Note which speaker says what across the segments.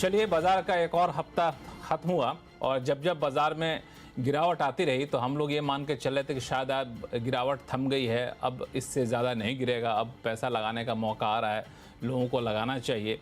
Speaker 1: चलिए, बाजार का एक और हफ्ता खत्म हुआ और जब जब बाजार में गिरावट आती रही तो हम लोग ये मान के चल रहे थे कि शायद अब गिरावट थम गई है, अब इससे ज़्यादा नहीं गिरेगा, अब पैसा लगाने का मौका आ रहा है, लोगों को लगाना चाहिए।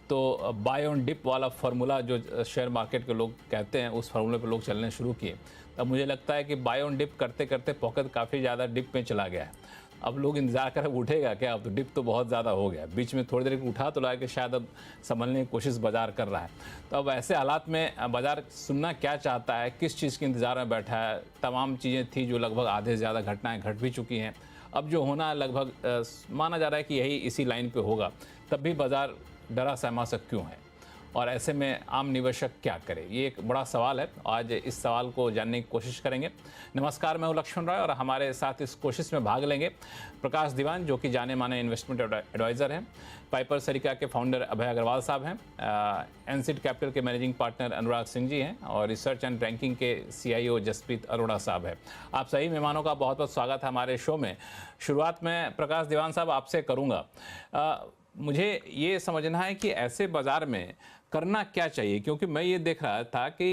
Speaker 1: तो बाय ऑन डिप वाला फार्मूला जो शेयर मार्केट के लोग कहते हैं, उस फार्मूले पर लोग चलने शुरू किए। तब मुझे लगता है कि बाय ऑन डिप करते करते पॉकेट काफ़ी ज़्यादा डिप में चला गया है। अब लोग इंतजार कर उठेगा क्या, अब तो डिप तो बहुत ज़्यादा हो गया, बीच में थोड़ी देर उठा तो लगा कि शायद अब संभलने की कोशिश बाजार कर रहा है। तो अब ऐसे हालात में बाजार सुनना क्या चाहता है, किस चीज़ के इंतज़ार में बैठा है। तमाम चीज़ें थी जो लगभग आधे से ज़्यादा घटनाएं घट भी चुकी हैं, अब जो होना है लगभग माना जा रहा है कि यही इसी लाइन पे होगा। तब भी बाजार डरा सहमा सा क्यों है और ऐसे में आम निवेशक क्या करे, ये एक बड़ा सवाल है। आज इस सवाल को जानने की कोशिश करेंगे। नमस्कार, मैं हूं लक्ष्मण राय और हमारे साथ इस कोशिश में भाग लेंगे प्रकाश दीवान, जो कि जाने माने इन्वेस्टमेंट एडवाइज़र हैं। पाइपर सरिका के फाउंडर अभय अग्रवाल साहब हैं। एनसीड कैपिटल के मैनेजिंग पार्टनर अनुराग सिंह जी हैं और रिसर्च एंड रैंकिंग के CIO जसप्रीत अरोड़ा साहब हैं। आप सभी मेहमानों का बहुत बहुत स्वागत है हमारे शो में। शुरुआत में प्रकाश दीवान साहब आपसे करूँगा। मुझे ये समझना है कि ऐसे बाज़ार में करना क्या चाहिए, क्योंकि मैं ये देख रहा था कि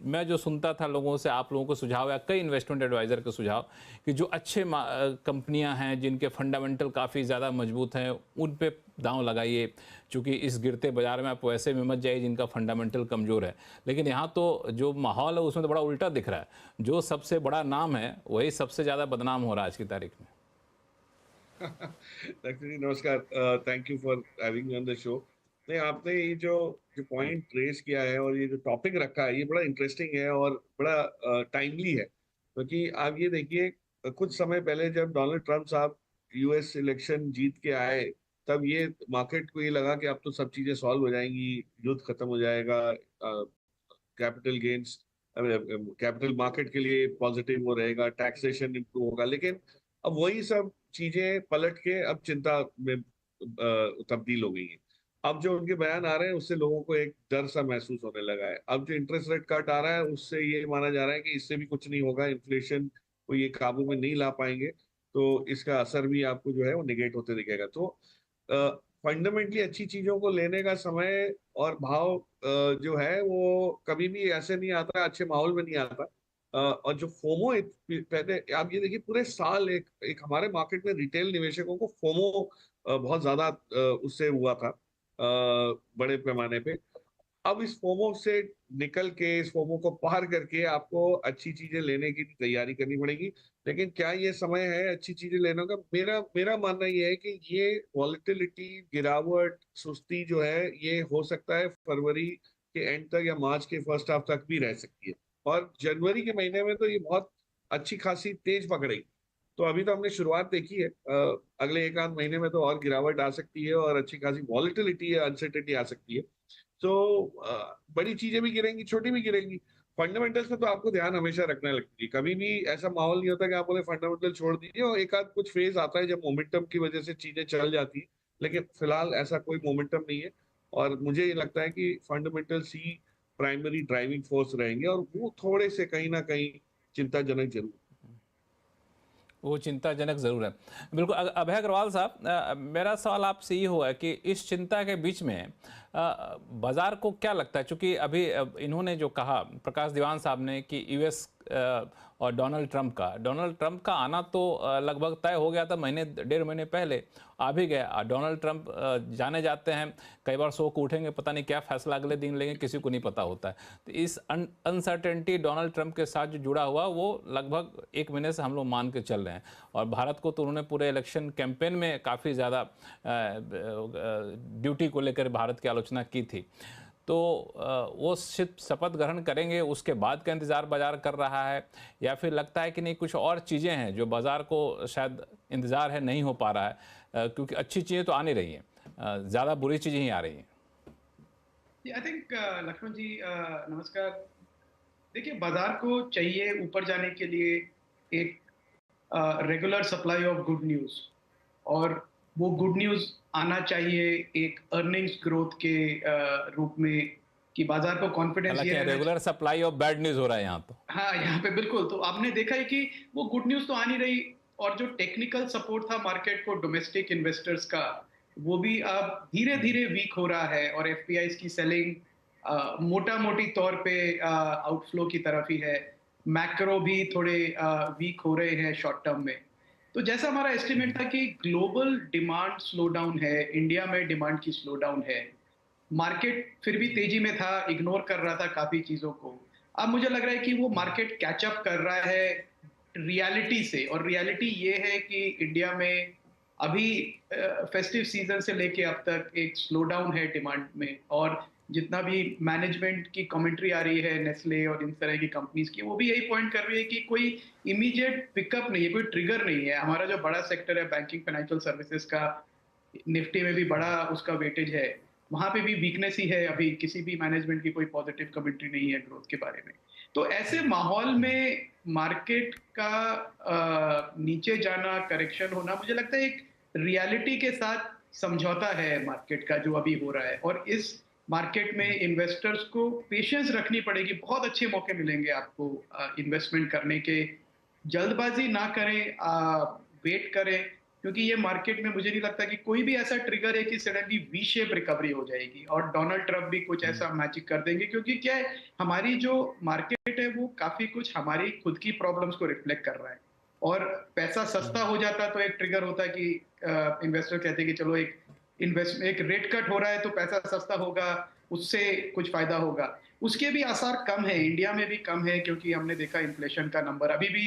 Speaker 1: मैं जो सुनता था लोगों से, आप लोगों को सुझाव या कई इन्वेस्टमेंट एडवाइज़र के सुझाव कि जो अच्छे कंपनियां हैं जिनके फंडामेंटल काफ़ी ज़्यादा मजबूत हैं, उन पे दांव लगाइए, क्योंकि इस गिरते बाज़ार में आप वैसे में मत जाइए जिनका फंडामेंटल कमज़ोर है। लेकिन यहाँ तो जो माहौल है उसमें तो बड़ा उल्टा दिख रहा है, जो सबसे बड़ा नाम है वही सबसे ज़्यादा बदनाम हो रहा है आज की तारीख में।
Speaker 2: जी नमस्कार, thank you for having me on the show. नहीं, आपने ये जो जो पॉइंट रेज किया है और ये जो टॉपिक रखा है, ये बड़ा इंटरेस्टिंग है और बड़ा टाइमली है, क्योंकि आप ये देखिए, कुछ समय पहले जब डोनाल्ड ट्रम्प साहब US इलेक्शन जीत के आए, तब ये मार्केट को ये लगा कि अब तो सब चीजें सॉल्व हो जाएंगी, युद्ध खत्म हो जाएगा, कैपिटल गेन्स, कैपिटल मार्केट के लिए पॉजिटिव वो रहेगा, टैक्सेशन इम्प्रूव होगा। लेकिन अब वही सब चीजें पलट के अब चिंता में तब्दील हो गई हैं। अब जो उनके बयान आ रहे हैं उससे लोगों को एक डर सा महसूस होने लगा है। अब जो इंटरेस्ट रेट कट आ रहा है उससे ये माना जा रहा है कि इससे भी कुछ नहीं होगा, इन्फ्लेशन को ये काबू में नहीं ला पाएंगे, तो इसका असर भी आपको जो है वो निगेट होते दिखेगा। तो फंडामेंटली अच्छी चीजों को लेने का समय और भाव जो है वो कभी भी ऐसे नहीं आता, अच्छे माहौल में नहीं आता। और जो फोमो, पहले आप ये देखिए, पूरे साल एक एक हमारे मार्केट में रिटेल निवेशकों को फोमो बहुत ज्यादा उससे हुआ था, बड़े पैमाने पे। अब इस फोमो से निकल के, इस फोमो को पार करके आपको अच्छी चीजें लेने की भी तैयारी करनी पड़ेगी। लेकिन क्या ये समय है अच्छी चीजें लेने का? मेरा मेरा मानना ये है कि ये वॉलेटिलिटी, गिरावट, सुस्ती जो है, ये हो सकता है फरवरी के एंड तक या मार्च के फर्स्ट हाफ तक भी रह सकती है। और जनवरी के महीने में तो ये बहुत अच्छी खासी तेज पकड़ेगी। तो अभी तो हमने शुरुआत देखी है, अगले एक आध महीने में तो और गिरावट आ सकती है और अच्छी खासी वॉलेटिलिटी या अनसर्टेनिटी आ सकती है। तो बड़ी चीजें भी गिरेंगी, छोटी भी गिरेंगी। फंडामेंटल्स में तो आपको ध्यान हमेशा रखना लगती है। कभी भी ऐसा माहौल नहीं होता कि आप बोले फंडामेंटल छोड़ दीजिए, और एक आध कुछ फेज आता है जब मोमेंटम की वजह से चीजें चल जाती है। लेकिन फिलहाल ऐसा कोई मोमेंटम नहीं है और मुझे ये लगता है कि फंडामेंटल्स ही प्राइमरी ड्राइविंग फोर्स रहेंगे और वो थोड़े से कहीं ना कहीं चिंताजनक जरूर।
Speaker 1: वो चिंताजनक ज़रूर है, बिल्कुल। अभय अग्रवाल साहब, मेरा सवाल आपसे ये हुआ कि इस चिंता के बीच में बाज़ार को क्या लगता है, चूँकि अभी इन्होंने जो कहा प्रकाश दीवान साहब ने कि US और डोनाल्ड ट्रंप का आना तो लगभग तय हो गया था, महीने डेढ़ महीने पहले आ भी गया। डोनाल्ड ट्रंप जाने जाते हैं, कई बार सो को उठेंगे, पता नहीं क्या फैसला अगले दिन लेंगे, किसी को नहीं पता होता है। तो इस अनसर्टेनिटी डोनाल्ड ट्रंप के साथ जो जुड़ा हुआ, वो लगभग एक महीने से हम लोग मान के चल रहे हैं। और भारत को तो उन्होंने पूरे इलेक्शन कैंपेन में काफ़ी ज़्यादा ड्यूटी को लेकर भारत की आलोचना की थी। तो वो सिर्फ शपथ ग्रहण करेंगे उसके बाद का इंतज़ार बाजार कर रहा है, या फिर लगता है कि नहीं कुछ और चीज़ें हैं जो बाज़ार को शायद इंतज़ार है, नहीं हो पा रहा है, क्योंकि अच्छी चीज़ें तो आ नहीं रही हैं, ज़्यादा बुरी चीज़ें ही आ रही हैं।
Speaker 3: आई थिंक लक्ष्मण जी, नमस्कार। देखिए, बाजार को चाहिए ऊपर जाने के लिए एक regular supply of good news, और वो गुड न्यूज़ आना चाहिए एक अर्निंग्स ग्रोथ के रूप में, कि बाजार को कॉन्फिडेंस ये
Speaker 1: हालांकि
Speaker 3: रहना।
Speaker 1: Regular supply of bad news हो रहा है यहाँ तो।
Speaker 3: हाँ, यहाँ पे बिल्कुल। तो आपने देखा है कि वो गुड न्यूज़ तो आ नहीं रही, और जो टेक्निकल सपोर्ट था मार्केट को डोमेस्टिक इन्वेस्टर्स का, वो भी अब धीरे धीरे वीक हो रहा है, और एफपीआईज की सेलिंग मोटा मोटी तौर पे आउटफ्लो की तरफ ही है। मैक्रो भी थोड़े वीक हो रहे हैं शॉर्ट टर्म में। तो जैसा हमारा एस्टिमेट था कि ग्लोबल डिमांड स्लो डाउन है, इंडिया में डिमांड की स्लो डाउन है, मार्केट फिर भी तेजी में था, इग्नोर कर रहा था काफी चीजों को। अब मुझे लग रहा है कि वो मार्केट कैचअप कर रहा है रियलिटी से, और रियलिटी ये है कि इंडिया में अभी फेस्टिव सीजन से लेके अब तक एक स्लो डाउन है डिमांड में, और जितना भी मैनेजमेंट की कमेंट्री आ रही है नेस्ले और इन तरह की कंपनीज की, वो भी यही पॉइंट कर रही है कि कोई इमीडिएट पिकअप नहीं है, कोई ट्रिगर नहीं है। हमारा जो बड़ा सेक्टर है बैंकिंग फाइनेंशियल सर्विसेज का, निफ्टी में भी बड़ा उसका वेटेज है, वहां पे भी वीकनेस ही है। अभी किसी भी मैनेजमेंट की कोई पॉजिटिव कमेंट्री नहीं है ग्रोथ के बारे में। तो ऐसे माहौल में मार्केट का नीचे जाना, करेक्शन होना, मुझे लगता है एक रियलिटी के साथ समझौता है मार्केट का जो अभी हो रहा है। और इस मार्केट में इन्वेस्टर्स को पेशेंस रखनी पड़ेगी, बहुत अच्छे मौके मिलेंगे आपको इन्वेस्टमेंट करने के। जल्दबाजी ना करें, वेट करें, क्योंकि ये मार्केट में मुझे नहीं लगता कि कोई भी ऐसा ट्रिगर है कि सडनली वी शेप रिकवरी हो जाएगी और डोनाल्ड ट्रंप भी कुछ ऐसा मैजिक कर देंगे। क्योंकि क्या है, हमारी जो मार्केट है वो काफी कुछ हमारी खुद की प्रॉब्लम्स को रिफ्लेक्ट कर रहा है। और पैसा सस्ता हो जाता तो एक ट्रिगर होता कि इन्वेस्टर कहते हैं कि चलो एक रेट कट हो रहा है तो पैसा सस्ता होगा, उससे कुछ फायदा होगा। उसके भी आसार कम है, इंडिया में भी कम है, क्योंकि हमने देखा इन्फ्लेशन का नंबर अभी भी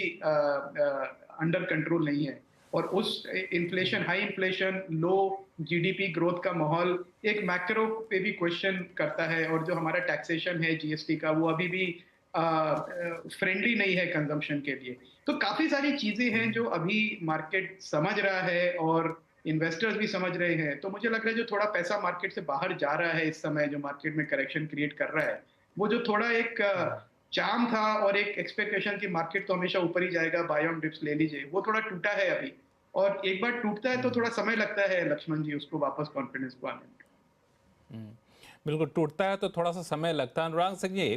Speaker 3: अंडर कंट्रोल नहीं है। और उस इन्फ्लेशन, हाई इन्फ्लेशन, लो जीडीपी ग्रोथ का माहौल एक मैक्रो पे भी क्वेश्चन करता है। और जो हमारा टैक्सेशन है जीएसटी का, वो अभी भी फ्रेंडली नहीं है कंजम्पशन के लिए। तो काफी सारी चीजें हैं जो अभी मार्केट समझ रहा है और इन्वेस्टर्स भी समझ रहे हैं। तो मुझे लग रहा है जो थोड़ा पैसा मार्केट से बाहर जा रहा है इस समय, जो मार्केट में करेक्शन क्रिएट कर रहा है, वो जो थोड़ा एक चार्म था और एक एक्सपेक्टेशन कि मार्केट तो हमेशा ऊपर ही जाएगा, बाय ऑन डिप्स ले लीजिए, वो थोड़ा टूटा है अभी। और एक बार टूटता है तो थोड़ा समय लगता है लक्ष्मण जी उसको वापस कॉन्फिडेंस को आने में।
Speaker 1: बिल्कुल, टूटता है तो थोड़ा सा समय लगता है। अनुराग सिंह जी,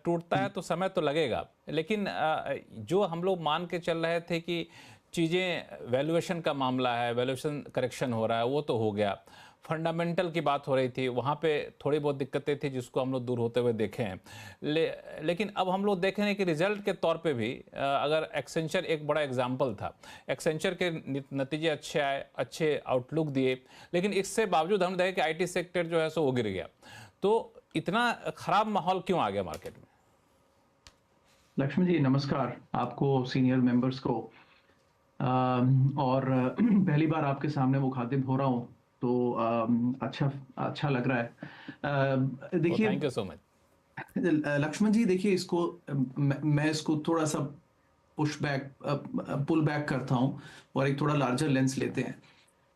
Speaker 1: टूटता है तो समय तो लगेगा, लेकिन जो हम लोग मान के चल रहे थे कि चीज़ें, वैल्यूएशन का मामला है, वैल्यूएशन करेक्शन हो रहा है, वो तो हो गया। फंडामेंटल की बात हो रही थी, वहाँ पे थोड़ी बहुत दिक्कतें थी जिसको हम लोग दूर होते हुए देखे हैं। लेकिन अब हम लोग देख रहे हैं कि रिजल्ट के तौर पे भी, अगर एक्सेंचर एक बड़ा एग्जाम्पल था, एक्सेंचर के नतीजे अच्छे आए, अच्छे आउटलुक दिए, लेकिन इससे बावजूद हम देखें कि आईटी सेक्टर जो है सो वो गिर गया। तो इतना खराब माहौल क्यों आ गया मार्केट में?
Speaker 4: लक्ष्मण जी नमस्कार, आपको, सीनियर मेंबर्स को, और पहली बार आपके सामने मुखातिब हो रहा हूँ, तो अच्छा लग रहा है। देखिए,
Speaker 1: thank you so much
Speaker 4: Lakshman ji, देखिए इसको, मैं इसको थोड़ा सा पुल बैक करता हूँ और एक थोड़ा लार्जर लेंस लेते हैं।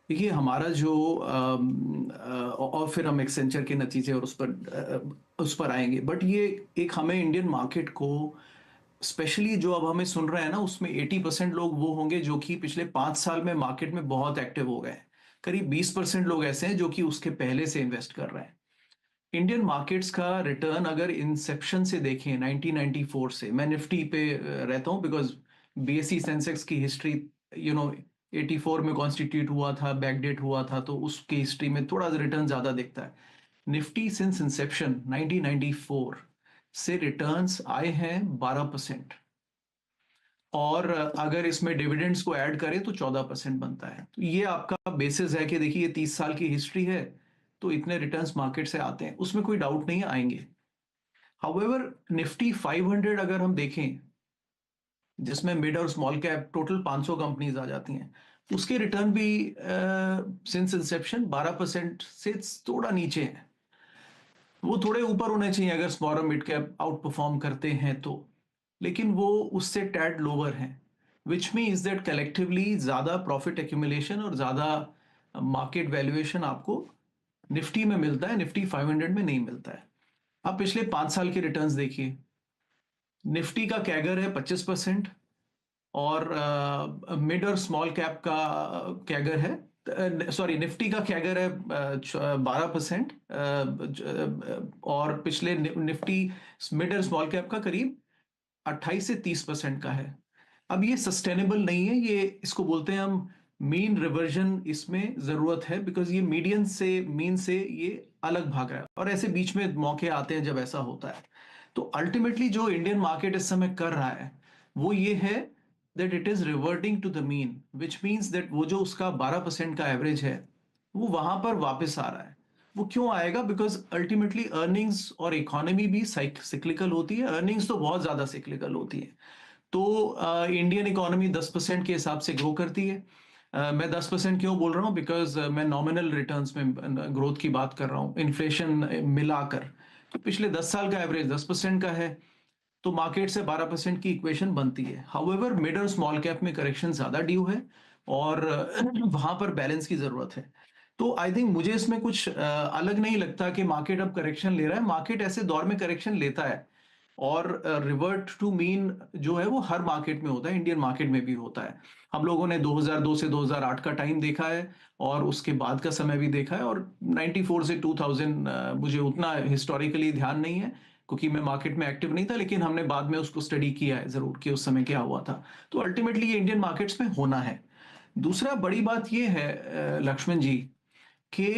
Speaker 4: देखिए हमारा जो और फिर हम एक्सेंचर के नतीजे और उस पर आएंगे। बट ये एक हमें इंडियन मार्केट को, स्पेशली जो अब हमें सुन रहे हैं ना, उसमें 80% लोग वो होंगे जो कि पिछले 5 साल में मार्केट में बहुत एक्टिव हो गए। करीब 20% लोग ऐसे हैं जो कि उसके पहले से इन्वेस्ट कर रहे हैं। इंडियन मार्केट्स का रिटर्न अगर इंसेप्शन से देखें 1994 से, मैं निफ्टी पे रहता हूँ बिकॉज बीएसई सेंसेक्स की हिस्ट्री 84 में कॉन्स्टिट्यूट हुआ था, बैकडेट हुआ था, तो उसकी हिस्ट्री में थोड़ा रिटर्न ज्यादा दिखता है। निफ्टी सिंस इंसेप्शन 1994 से रिटर्न्स आए हैं 12%, और अगर इसमें डिविडेंड्स को ऐड करें तो 14% बनता है। तो ये आपका बेसिस है कि देखिए 30 साल की हिस्ट्री है, तो इतने रिटर्न्स मार्केट से आते हैं, उसमें कोई डाउट नहीं आएंगे। हाउएवर निफ्टी 500 अगर हम देखें, जिसमें मिड और स्मॉल कैप टोटल 500 कंपनीज आ जाती हैं, उसके रिटर्न भी सिंस इंसेप्शन 12% से थोड़ा नीचे है। वो थोड़े ऊपर होने चाहिए अगर स्मॉल और मिड कैप आउट परफॉर्म करते हैं तो, लेकिन वो उससे टैड लोअर हैं, विच मीन्स दैट कलेक्टिवली ज्यादा प्रॉफिट एक्यूमुलेशन और ज्यादा मार्केट वैल्यूएशन आपको निफ्टी में मिलता है, निफ्टी 500 में नहीं मिलता है। आप पिछले 5 साल के रिटर्न्स देखिए, निफ्टी का कैगर है 25% और मिड और स्मॉल कैप का कैगर है, सॉरी, निफ्टी का कैगर है 12%, और पिछले निफ्टी मिड और स्मॉल कैप का करीब 28 से 30% का है। अब ये सस्टेनेबल नहीं है, ये इसको बोलते हैं हम मीन रिवर्जन इसमें जरूरत है, बिकॉज ये मीडियन से मीन से ये अलग भाग रहा है और ऐसे बीच में मौके आते हैं जब ऐसा होता है। तो अल्टीमेटली जो इंडियन मार्केट इस समय कर रहा है वो ये है that it is reverting to the mean, which means that वो जो उसका 12% का एवरेज है वो वहां पर वापस आ रहा है। वो क्यों आएगा? बिकॉज अल्टीमेटली अर्निंग्स और इकोनॉमी भी सिक्लिकल होती है, अर्निंग्स तो बहुत ज्यादा सिक्लिकल होती है। तो इंडियन इकोनॉमी 10% के हिसाब से ग्रो करती है। मैं 10% क्यों बोल रहा हूँ? बिकॉज मैं नॉमिनल रिटर्न्स में ग्रोथ की बात कर रहा हूँ, इन्फ्लेशन मिलाकर। तो पिछले 10 साल का एवरेज 10% का है, तो मार्केट से 12% की इक्वेशन बनती है। हाउएवर मिड और स्मॉल कैप में करेक्शन ज्यादा ड्यू है और वहां पर बैलेंस की जरूरत है। तो आई थिंक मुझे इसमें कुछ अलग नहीं लगता कि मार्केट अब करेक्शन ले रहा है। मार्केट ऐसे दौर में करेक्शन लेता है और रिवर्ट टू मीन जो है वो हर मार्केट में होता है, इंडियन मार्केट में भी होता है। हम लोगों ने 2002 से 2008 का टाइम देखा है और उसके बाद का समय भी देखा है, और 94 से 2000 मुझे उतना हिस्टोरिकली ध्यान नहीं है क्योंकि मैं मार्केट में एक्टिव नहीं था, लेकिन हमने बाद में उसको स्टडी किया है जरूर कि उस समय क्या हुआ था। तो अल्टीमेटली ये इंडियन मार्केट्स में होना है। दूसरा बड़ी बात ये है लक्ष्मण जी कि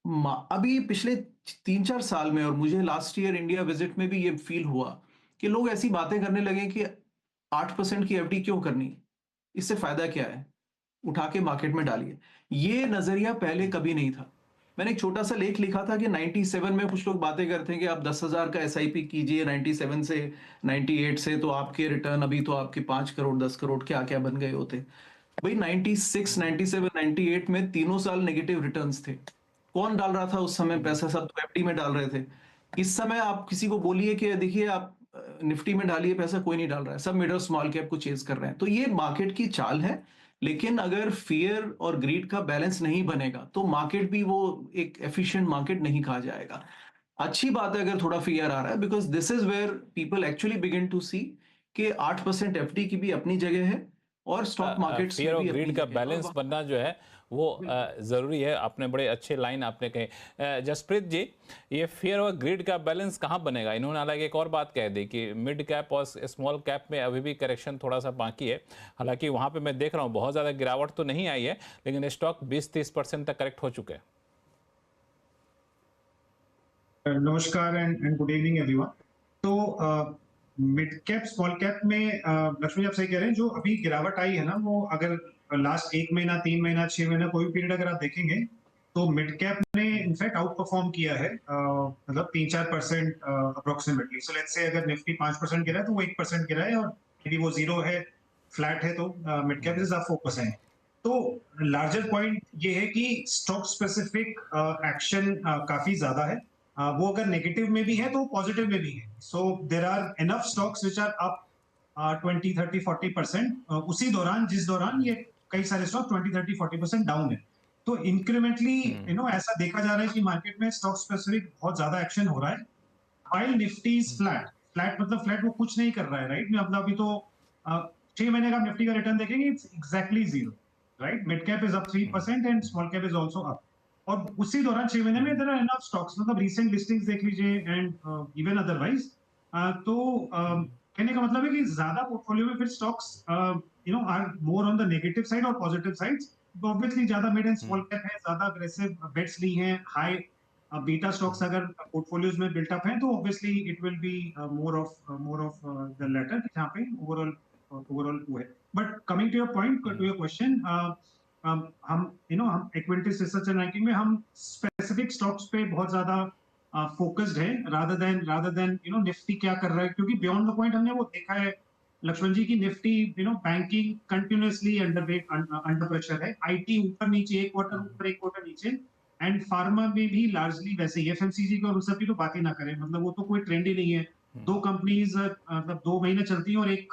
Speaker 4: अभी पिछले 3-4 साल में, और मुझे लास्ट ईयर इंडिया विजिट में भी ये फील हुआ कि लोग ऐसी बातें करने लगे कि 8% की एफडी क्यों करनी, इससे फायदा क्या है, उठा के मार्केट में डालिए। ये नजरिया पहले कभी नहीं था। मैंने एक छोटा सा लेख लिखा था कि 97 में कुछ लोग बातें करते हैं कि आप 10,000 का एसआईपी कीजिए 97 से 98 से, तो आपके रिटर्न अभी तो आपके 5 करोड़ 10 करोड़ क्या क्या बन गए होते। भाई 96, 97, 98 में तीनों साल नेगेटिव रिटर्न्स थे। कौन डाल रहा था उस समय पैसा? सब तो एफडी में डाल रहे थे। इस समय आप किसी को बोलिए कि देखिए आप निफ्टी में डालिए पैसा, कोई नहीं डाल रहा है, सब मिड और स्मॉल कैप को चेज कर रहे हैं। तो ये मार्केट की चाल है, लेकिन अगर फियर और ग्रीड का बैलेंस नहीं बनेगा तो मार्केट भी वो एक एफिशिएंट मार्केट नहीं कहा जाएगा। अच्छी बात है अगर थोड़ा फियर आ रहा है, because this is where people actually begin to see कि 8% एफडी की भी अपनी जगह है और स्टॉक मार्केट्स
Speaker 1: फियर
Speaker 4: में
Speaker 1: और
Speaker 4: भी अपनी
Speaker 1: ग्रीड का
Speaker 4: जगह है। और
Speaker 1: बैलेंस बनना जो है वो ज़रूरी है। आपने बड़े अच्छे लाइन आपने कहे। जसप्रीत जी, ये फियर और ग्रीड का बैलेंस कहाँ बनेगा? इन्होंने हालांकि एक और बात कह दी कि मिड कैप और स्मॉल कैप में अभी भी करेक्शन थोड़ा सा बाकी है। हालांकि वहाँ पे मैं देख रहा हूँ बहुत ज़्यादा गिरावट तो नहीं आई है, लेकिन स्टॉक 20-30% तक करेक्ट हो चुके हैं।
Speaker 5: नमस्कार एंड गुड इवनिंग एवरीवन। तो मिड कैप स्मॉल कैप में लक्ष्मी जी आप सही कह रहे हैं, जो अभी गिरावट आई है ना, वो अगर लास्ट 1 महीना 3 महीना 6 महीना कोई भी पीरियड अगर आप देखेंगे तो मिड कैप ने इनफैक्ट आउट परफॉर्म किया है, मतलब 3-4% अप्रोक्सीमेटली। सो लेट्स से अगर निफ्टी 5% गिरा है तो वो 1% गिरा है, और यदि वो 0 है, फ्लैट है, तो मिड कैप इज आप 4%। तो लार्जर पॉइंट ये है कि स्टॉक स्पेसिफिक एक्शन काफी ज्यादा है। वो अगर नेगेटिव में भी है तो पॉजिटिव में भी है। So there are enough stocks which are up 20, 30, 40% उसी दौरान जिस दौरान ये कई सारे स्टॉक 20, 30, 40% डाउन है। तो इंक्रीमेंटली ऐसा देखा जा रहा है कि मार्केट में स्टॉक स्पेसिफिक बहुत ज्यादा एक्शन हो रहा है। While Nifty is flat, flat मतलब फ्लैट वो कुछ नहीं कर रहा है, राइट। मतलब अभी तो 6 महीने का निफ्टी का रिटर्न देखेंगे, it's exactly 0, right. Mid cap is up 3% and small cap is also up. और उसी दौरान 6 महीने में देयर आर इनफ स्टॉक्स, मतलब रीसेंट लिस्टिंग्स देख लीजिए एंड इवन अदरवाइज। तो कहने का मतलब है कि ज्यादा पोर्टफोलियो में फिर stocks are more on the negative side और पॉजिटिव साइड्स। तो ऑब्वियसली ज्यादा मिड एंड स्मॉल कैप है, ज्यादा अग्रेसिव बेट्स ली हैं, हाई बीटा स्टॉक्स अगर पोर्टफोलियोज में बिल्ट अप हैं, तो obviously it will be more of the latter, जहां पे ओवरऑल वो है। But coming to your point, to your question, हम इक्विटीज रिसर्च एंड रैंकिंग में हम स्पेसिफिक स्टॉक्स पे बहुत ज्यादा फोकस्ड है, रादर देन निफ्टी क्या कर रहा है। क्योंकि बियॉन्ड द पॉइंट हमने वो देखा है लक्ष्मण जी की Nifty banking continuously under pressure है, आईटी ऊपर नीचे, एक क्वार्टर ऊपर एक क्वार्टर नीचे, एंड फार्मा में भी लार्जली वैसे ही। एफएमसीजी का उन सब की तो बात ही ना करें, मतलब वो तो कोई ट्रेंड ही नहीं है। 2 कंपनीज मतलब 2 महीने चलती हैं और एक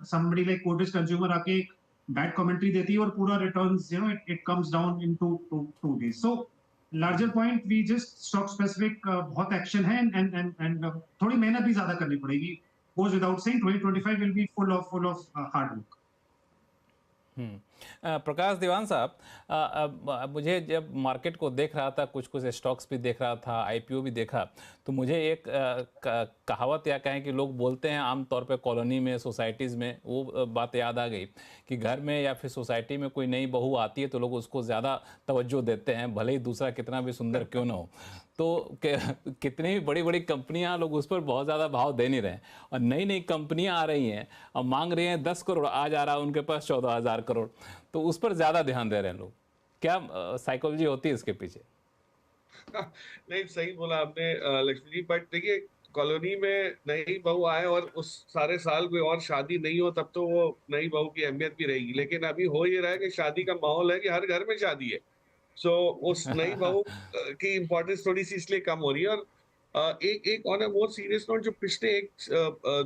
Speaker 5: समबडी लाइक कोटिस कंज्यूमर आके बैड कमेंट्री देती है और पूरा returns it comes down in 2 days। So larger point, we just stock specific बहुत एक्शन है एंड थोड़ी मेहनत भी ज्यादा करनी पड़ेगी। goes without saying 2025 will be full of hard work।
Speaker 1: प्रकाश दीवान साहब, मुझे जब मार्केट को देख रहा था, कुछ कुछ स्टॉक्स भी देख रहा था, आईपीओ भी देखा, तो मुझे एक कहावत या कहें कि लोग बोलते हैं आमतौर पे कॉलोनी में, सोसाइटीज़ में, वो बात याद आ गई कि घर में या फिर सोसाइटी में कोई नई बहू आती है तो लोग उसको ज़्यादा तवज्जो देते हैं, भले ही दूसरा कितना भी सुंदर क्यों ना हो। तो कितनी भी बड़ी बड़ी कंपनियां, लोग उस पर बहुत ज़्यादा भाव दे नहीं रहे हैं, और नई नई कंपनियां आ रही हैं और मांग रही हैं 10 करोड़, आज आ रहा है उनके पास 14,000 करोड़, तो उस पर ज़्यादा ध्यान दे रहे हैं लोग। क्या साइकोलॉजी होती है इसके पीछे?
Speaker 2: नहीं, सही बोला आपने लक्ष्मी जी। बट देखिए, कॉलोनी में नई बहू आए और उस सारे साल कोई और शादी नहीं हो, तब तो वो नई बहू की अहमियत भी रहेगी। लेकिन अभी हो ये रहा है कि शादी का माहौल है कि हर घर में शादी है। सो उस नई बहू की इम्पोर्टेंस थोड़ी सी इसलिए कम हो रही है। और एक एक on a more serious note, जो पिछले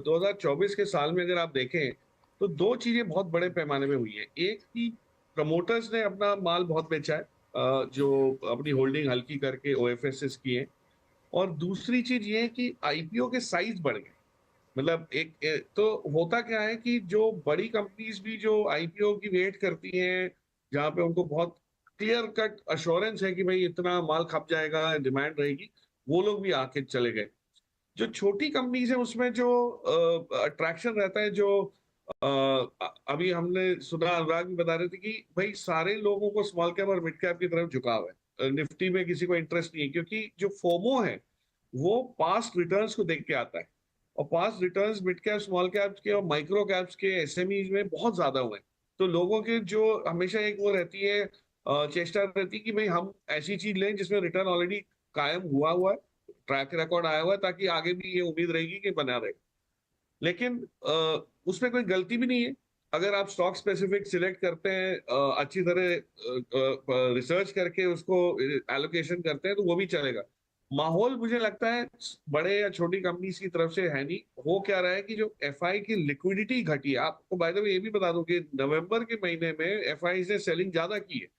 Speaker 2: 2024 के साल में अगर आप देखें तो दो चीजें बहुत बड़े पैमाने में हुई है। एक की प्रमोटर्स ने अपना माल बहुत बेचा है, जो अपनी होल्डिंग हल्की करके ओएफएसएस किए। और दूसरी चीज ये है कि आईपीओ के साइज बढ़ गए। मतलब तो होता क्या है कि जो बड़ी कंपनीज भी जो आईपीओ की वेट करती हैं, जहां पे उनको बहुत क्लियर कट अश्योरेंस है कि भाई इतना माल खप जाएगा, डिमांड रहेगी, वो लोग भी आके चले गए। जो छोटी कंपनीज है उसमें जो अट्रैक्शन रहता है, जो अभी हमने सुना, अनुराग भी बता रहे थे कि भाई सारे लोगों को स्मॉल कैप और मिड कैप की तरफ झुकाव है, निफ्टी में किसी को इंटरेस्ट नहीं है, क्योंकि जो फोमो है वो पास्ट रिटर्न्स को देख के आता है। और past returns mid cap, small caps के और माइक्रो कैप्स के, एसएमईज में बहुत ज्यादा हुए हैं। तो लोगों के जो हमेशा एक वो रहती है, चेष्टा रहती है कि भाई हम ऐसी चीज लें जिसमें रिटर्न ऑलरेडी कायम हुआ हुआ है, ट्रैक रिकॉर्ड आया हुआ है, ताकि आगे भी ये उम्मीद रहेगी कि बना रहेगा। लेकिन उसमें कोई गलती भी नहीं है। अगर आप स्टॉक स्पेसिफिक सिलेक्ट करते हैं, अच्छी तरह रिसर्च करके उसको एलोकेशन करते हैं, तो वो भी चलेगा। माहौल मुझे लगता है बड़े या छोटी कंपनीज की तरफ से है नहीं। हो क्या रहा है कि जो एफआई की लिक्विडिटी घटी है, आपको बाय द वे ये भी बता दूं कि नवंबर के महीने में एफआई ने सेलिंग ज्यादा की है।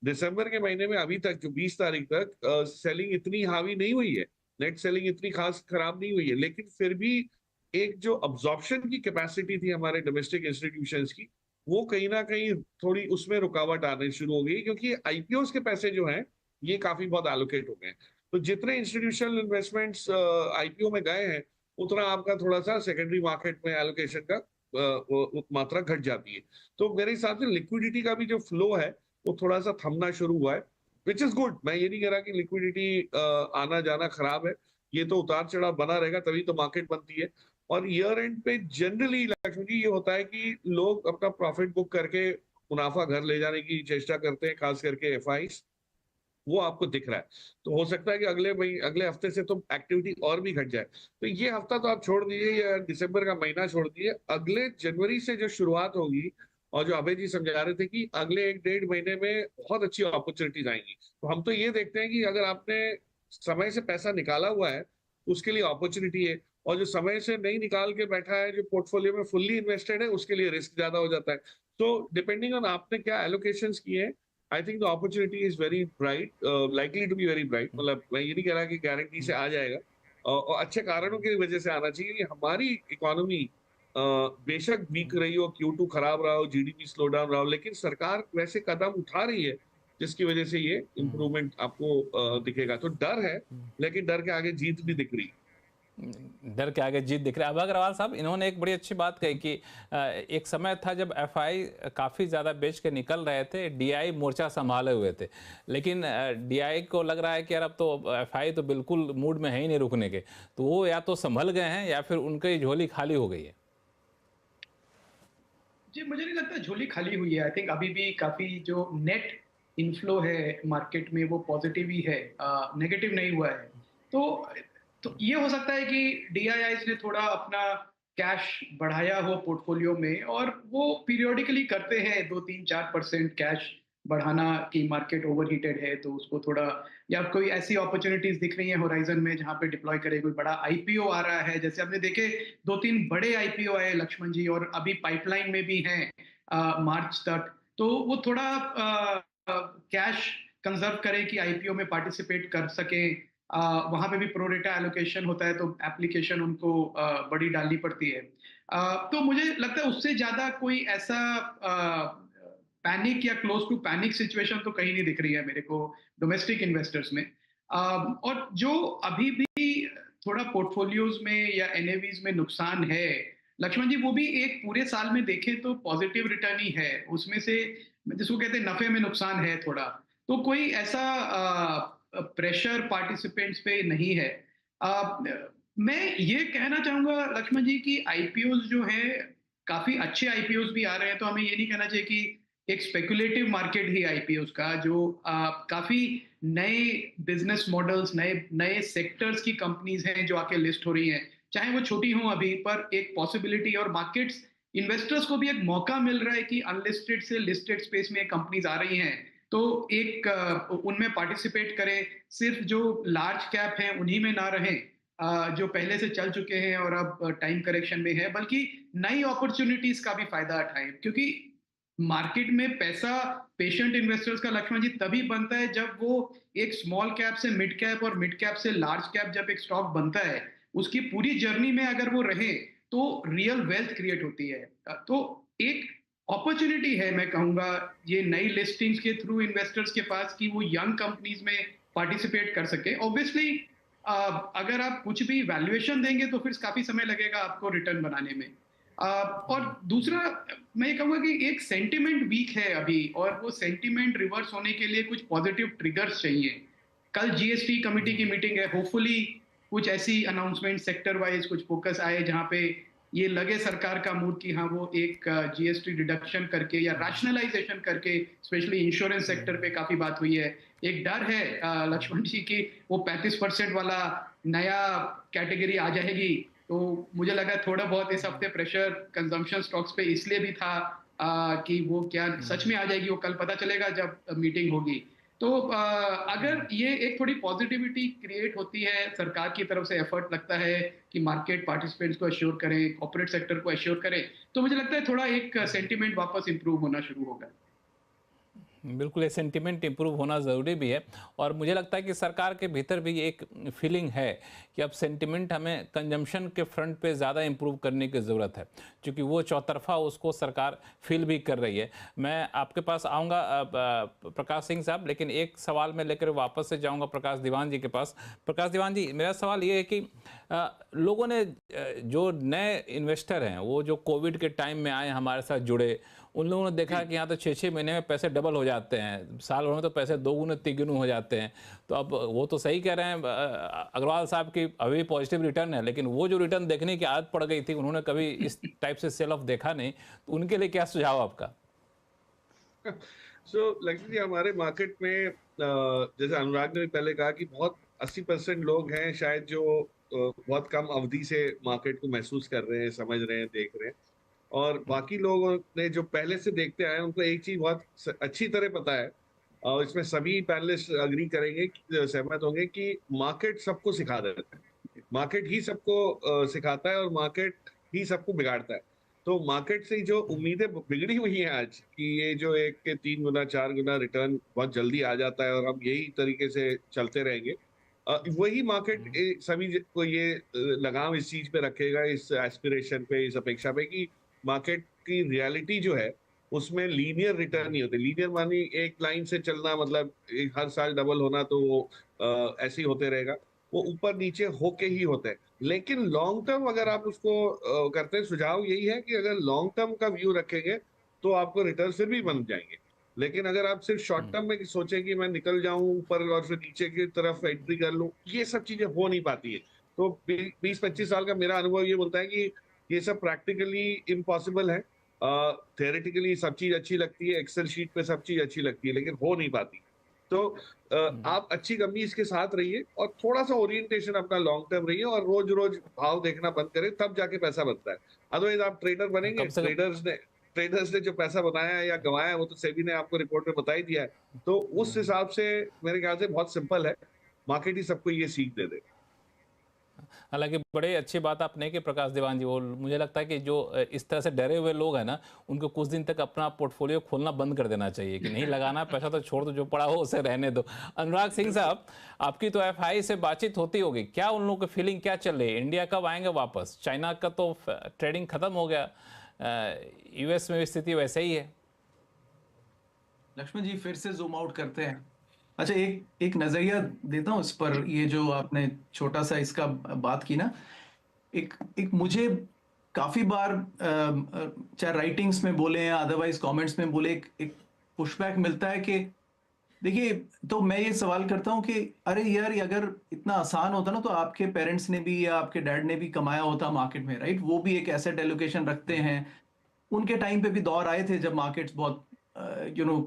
Speaker 2: दिसंबर के महीने में अभी तक, जो 20 तारीख तक, सेलिंग इतनी हावी नहीं हुई है, नेट सेलिंग इतनी खास खराब नहीं हुई है। लेकिन फिर भी एक जो अब्जॉर्प्शन की कैपेसिटी थी हमारे डोमेस्टिक इंस्टीट्यूशंस की, वो कहीं ना कहीं थोड़ी उसमें रुकावट आने शुरू हो गई, क्योंकि आईपीओ के पैसे जो हैं ये काफी बहुत एलोकेट हो गए। तो जितने इंस्टीट्यूशनल इन्वेस्टमेंट्स आईपीओ में गए हैं, उतना आपका थोड़ा सा सेकेंडरी मार्केट में एलोकेशन का मात्रा घट जाती है। तो मेरे हिसाब से लिक्विडिटी का भी जो फ्लो है वो थोड़ा सा थमना शुरू हुआ है, विच इज गुड। मैं ये नहीं कह रहा कि लिक्विडिटी आना जाना खराब है, ये तो उतार चढ़ाव बना रहेगा, तभी तो मार्केट बनती है। और ईयर एंड पे जनरली लक्ष्मी जी ये होता है कि लोग अपना प्रॉफिट बुक करके मुनाफा घर ले जाने की चेष्टा करते हैं, खास करके एफआईस। वो आपको दिख रहा है। तो हो सकता है कि अगले हफ्ते से तो एक्टिविटी और भी घट जाए। तो ये हफ्ता तो आप छोड़ दीजिए, या दिसंबर का महीना छोड़ दीजिए, अगले जनवरी से जो शुरुआत होगी, और जो अभय जी समझा रहे थे कि अगले 1-1.5 महीने में बहुत अच्छी अपॉर्चुनिटीज आएंगी। तो हम तो ये देखते हैं कि अगर आपने समय से पैसा निकाला हुआ है, उसके लिए अपॉर्चुनिटी है। और जो समय से नहीं निकाल के बैठा है, जो पोर्टफोलियो में फुल्ली इन्वेस्टेड है, उसके लिए रिस्क ज्यादा हो जाता है। तो डिपेंडिंग ऑन आपने क्या एलोकेशंस किए हैं, I think the opportunity is very bright, likely to be very bright. मतलब मैं ये नहीं कह रहा कि गारंटी से आ जाएगा, और अच्छे कारणों की वजह से आना चाहिए कि हमारी इकोनॉमी बेशक वीक रही हो, Q2 खराब रहा हो, जीडीपी स्लो डाउन रहा हो, लेकिन सरकार वैसे कदम उठा रही है जिसकी वजह से ये इम्प्रूवमेंट आपको दिखेगा। तो डर है, लेकिन डर के आगे जीत भी दिख रही है।
Speaker 1: डर के आगे जीत दिख रहा है। अभय अग्रवाल साहब, इन्होंने एक बड़ी अच्छी बात कही कि एक समय था जब एफआई काफ़ी ज़्यादा बेच के निकल रहे थे, डीआई मोर्चा संभाले हुए थे, लेकिन डीआई को लग रहा है कि यार अब तो एफआई तो बिल्कुल मूड में है ही नहीं रुकने के, तो वो या तो संभल गए हैं या फिर उनकी झोली खाली हो गई है।
Speaker 3: जी, मुझे नहीं लगता झोली खाली हुई है। आई थिंक अभी भी काफी जो नेट इनफ्लो है मार्केट में वो पॉजिटिव ही है, नेगेटिव नहीं हुआ है। तो ये हो सकता है कि डीआईआईज ने थोड़ा अपना कैश बढ़ाया हो पोर्टफोलियो में, और वो पीरियोडिकली करते हैं 2-3-4% कैश बढ़ाना कि मार्केट ओवरहीटेड है तो उसको थोड़ा, या कोई ऐसी अपॉर्चुनिटीज दिख रही है होराइजन में जहां पे डिप्लॉय करे, कोई बड़ा आईपीओ आ रहा है, जैसे हमने देखे 2-3 बड़े आईपीओ आए लक्ष्मण जी, और अभी पाइपलाइन में भी हैं मार्च तक। तो वो थोड़ा कैश कंजर्व करें कि आईपीओ में पार्टिसिपेट कर सके। वहां पे भी प्रोरेटा एलोकेशन होता है, तो एप्लीकेशन उनको बड़ी डालनी पड़ती है। तो मुझे लगता है उससे ज्यादा कोई ऐसा पैनिक या क्लोज टू पैनिक सिचुएशन तो कहीं नहीं दिख रही है मेरे को डोमेस्टिक इन्वेस्टर्स में। और जो अभी भी थोड़ा पोर्टफोलियोज में या एनएवीज में नुकसान है लक्ष्मण जी, वो भी एक पूरे साल में देखें तो पॉजिटिव रिटर्न ही है, उसमें से जिसको कहते हैं नफे में नुकसान है थोड़ा, तो कोई ऐसा प्रेशर पार्टिसिपेंट्स पे नहीं है। मैं ये कहना चाहूंगा लक्ष्मण जी कि आईपीओज जो है काफी अच्छे आईपीओज भी आ रहे हैं, तो हमें ये नहीं कहना चाहिए कि एक स्पेकुलेटिव मार्केट ही आईपीओज का, जो काफी नए बिजनेस मॉडल्स, नए नए सेक्टर्स की कंपनीज हैं जो आके लिस्ट हो रही हैं, चाहे वो छोटी हों अभी, पर एक पॉसिबिलिटी और मार्केट्स इन्वेस्टर्स को भी एक मौका मिल रहा है कि अनलिस्टेड से लिस्टेड स्पेस में कंपनीज आ रही हैं, तो एक उनमें पार्टिसिपेट करें। सिर्फ जो लार्ज कैप हैं उन्हीं में ना रहें जो पहले से चल चुके हैं और अब टाइम करेक्शन में है, बल्कि नई अपॉर्चुनिटीज का भी फायदा उठाएं, क्योंकि मार्केट में पैसा पेशेंट इन्वेस्टर्स का लक्ष्मण जी तभी बनता है जब वो एक स्मॉल कैप से मिड कैप और मिड कैप से लार्ज कैप जब एक स्टॉक बनता है, उसकी पूरी जर्नी में अगर वो रहे तो रियल वेल्थ क्रिएट होती है। तो एक अपॉर्चुनिटी है मैं कहूंगा ये नई लिस्टिंग्स के थ्रू इन्वेस्टर्स के पास कि वो यंग कंपनीज में पार्टिसिपेट कर सके। ऑब्वियसली अगर आप कुछ भी वैल्यूएशन देंगे तो फिर काफी समय लगेगा आपको रिटर्न बनाने में। और दूसरा मैं ये कहूंगा कि एक सेंटिमेंट वीक है अभी, और वो सेंटिमेंट रिवर्स होने के लिए कुछ पॉजिटिव ट्रिगर्स चाहिए। कल जीएसटी कमेटी की मीटिंग है, होपफुली कुछ ऐसी अनाउंसमेंट सेक्टर वाइज कुछ फोकस आए जहां पे ये लगे सरकार का मूड कि हाँ वो एक जीएसटी डिडक्शन करके या रैशनलाइजेशन करके, स्पेशली इंश्योरेंस सेक्टर पे काफी बात हुई है। एक डर है लक्ष्मण जी की वो 35% वाला नया कैटेगरी आ जाएगी, तो मुझे लगा थोड़ा बहुत इस हफ्ते प्रेशर कंजम्पशन स्टॉक्स पे इसलिए भी था कि वो क्या सच में आ जाएगी वो कल पता चलेगा जब मीटिंग होगी। तो अगर ये एक थोड़ी पॉजिटिविटी क्रिएट होती है, सरकार की तरफ से एफर्ट लगता है कि मार्केट पार्टिसिपेंट्स को एश्योर करें, कॉर्पोरेट सेक्टर को एश्योर करें, तो मुझे लगता है थोड़ा एक सेंटिमेंट वापस इंप्रूव होना शुरू होगा।
Speaker 1: बिल्कुल, ये सेंटिमेंट इंप्रूव होना ज़रूरी भी है, और मुझे लगता है कि सरकार के भीतर भी एक फीलिंग है कि अब सेंटिमेंट हमें कंजम्पशन के फ्रंट पे ज़्यादा इंप्रूव करने की ज़रूरत है, क्योंकि वो चौतरफा उसको सरकार फील भी कर रही है। मैं आपके पास आऊँगा प्रकाश सिंह साहब, लेकिन एक सवाल मैं लेकर वापस से जाऊँगा प्रकाश दीवान जी के पास। प्रकाश दीवान जी, मेरा सवाल ये है कि लोगों ने जो नए इन्वेस्टर हैं वो जो कोविड के टाइम में आए हमारे साथ जुड़े, उन लोगों ने देखा कि यहाँ तो 6-6 महीने में पैसे डबल हो जाते हैं, साल भर में तो पैसे 2 गुने 3 गुने हो जाते हैं। तो अब वो तो सही कह रहे हैं अग्रवाल साहब की अभी पॉजिटिव रिटर्न है, लेकिन वो जो रिटर्न देखने की आदत पड़ गई थी, उन्होंने कभी इस टाइप से सेल ऑफ देखा नहीं, तो उनके लिए क्या सुझाव आपका?
Speaker 2: लक्ष्मी जी, हमारे मार्केट में जैसे अनुराग ने भी पहले कहा कि बहुत 80% लोग हैं शायद जो बहुत कम अवधि से मार्केट को महसूस कर रहे हैं, समझ रहे हैं, देख रहे हैं, और बाकी लोगों ने जो पहले से देखते आए उनको एक चीज बहुत अच्छी तरह पता है, और इसमें सभी पैनलिस्ट अग्री करेंगे, सहमत होंगे कि मार्केट सबको सिखा देता है, मार्केट ही सबको सिखाता है और मार्केट ही सबको बिगाड़ता है। तो मार्केट से जो उम्मीदें बिगड़ी हुई हैं आज कि ये जो 1 के 3 गुना 4 गुना रिटर्न बहुत जल्दी आ जाता है और हम यही तरीके से चलते रहेंगे, वही मार्केट सभी को ये लगाम इस चीज पे रखेगा, इस एस्पिरेशन पे, इस अपेक्षा पे कि मार्केट की रियलिटी जो है उसमें लीनियर रिटर्न नहीं होते। लीनियर मानी एक लाइन से चलना, मतलब हर साल डबल होना, तो वो ऐसे ही होते रहेगा, वो ऊपर नीचे होके ही होते हैं। लेकिन लॉन्ग टर्म अगर आप उसको करते हैं, सुझाव यही है कि अगर लॉन्ग टर्म का व्यू रखेंगे तो आपको रिटर्न फिर भी बन जाएंगे। लेकिन अगर आप सिर्फ शॉर्ट टर्म में सोचें कि मैं निकल जाऊं ऊपर और फिर नीचे की तरफ एंट्री कर लूं, ये सब चीजें हो नहीं पाती है। तो 20-25 साल का मेरा अनुभव ये बोलता है कि ये सब प्रैक्टिकली इम्पॉसिबल है। थियोरेटिकली सब चीज अच्छी लगती है, एक्सेल शीट पे सब चीज अच्छी लगती है, लेकिन हो नहीं पाती। तो आप अच्छी कंपनीज के साथ रहिए और थोड़ा सा ओरिएंटेशन अपना लॉन्ग टर्म रहिए, और रोज रोज भाव देखना बंद करें, तब जाके पैसा बनता है। अदरवाइज आप ट्रेडर बनेंगे, ट्रेडर्स ने जो पैसा बनाया है या गंवाया है वो तो सेबी ने आपको रिपोर्ट में बता ही दिया है। तो उस हिसाब से मेरे ख्याल से बहुत सिंपल है, मार्केट ही सबको ये सीख दे दे।
Speaker 1: हालांकि बड़े अच्छी बात आपने कि प्रकाश दीवान जी, वो मुझे लगता है कि जो इस तरह से डरे हुए लोग हैं ना, उनको कुछ दिन तक अपना पोर्टफोलियो खोलना बंद कर देना चाहिए कि नहीं लगाना पैसा तो छोड़ दो, जो पड़ा हो उसे रहने दो। अनुराग सिंह साहब, आपकी तो एफआई से बातचीत होती होगी, क्या उन लोगों की फीलिंग क्या चल रही है? इंडिया कब आएंगे वापस? चाइना का तो ट्रेडिंग खत्म हो गया, यूएस में भी स्थिति वैसे ही है।
Speaker 4: लक्ष्मण जी फिर से जूम आउट करते हैं। अच्छा, एक नजरिया देता हूँ इस पर। ये जो आपने छोटा सा इसका बात की ना, एक एक मुझे काफी बार चाहे राइटिंग्स में बोले या अदरवाइज कमेंट्स में बोले, एक पुशबैक मिलता है कि देखिए, तो मैं ये सवाल करता हूँ कि अरे यार, ये अगर इतना आसान होता ना तो आपके पेरेंट्स ने भी या आपके डैड ने भी कमाया होता मार्केट में, राइट? वो भी एक एसेट एलोकेशन रखते हैं। उनके टाइम पे भी दौर आए थे जब मार्केट्स बहुत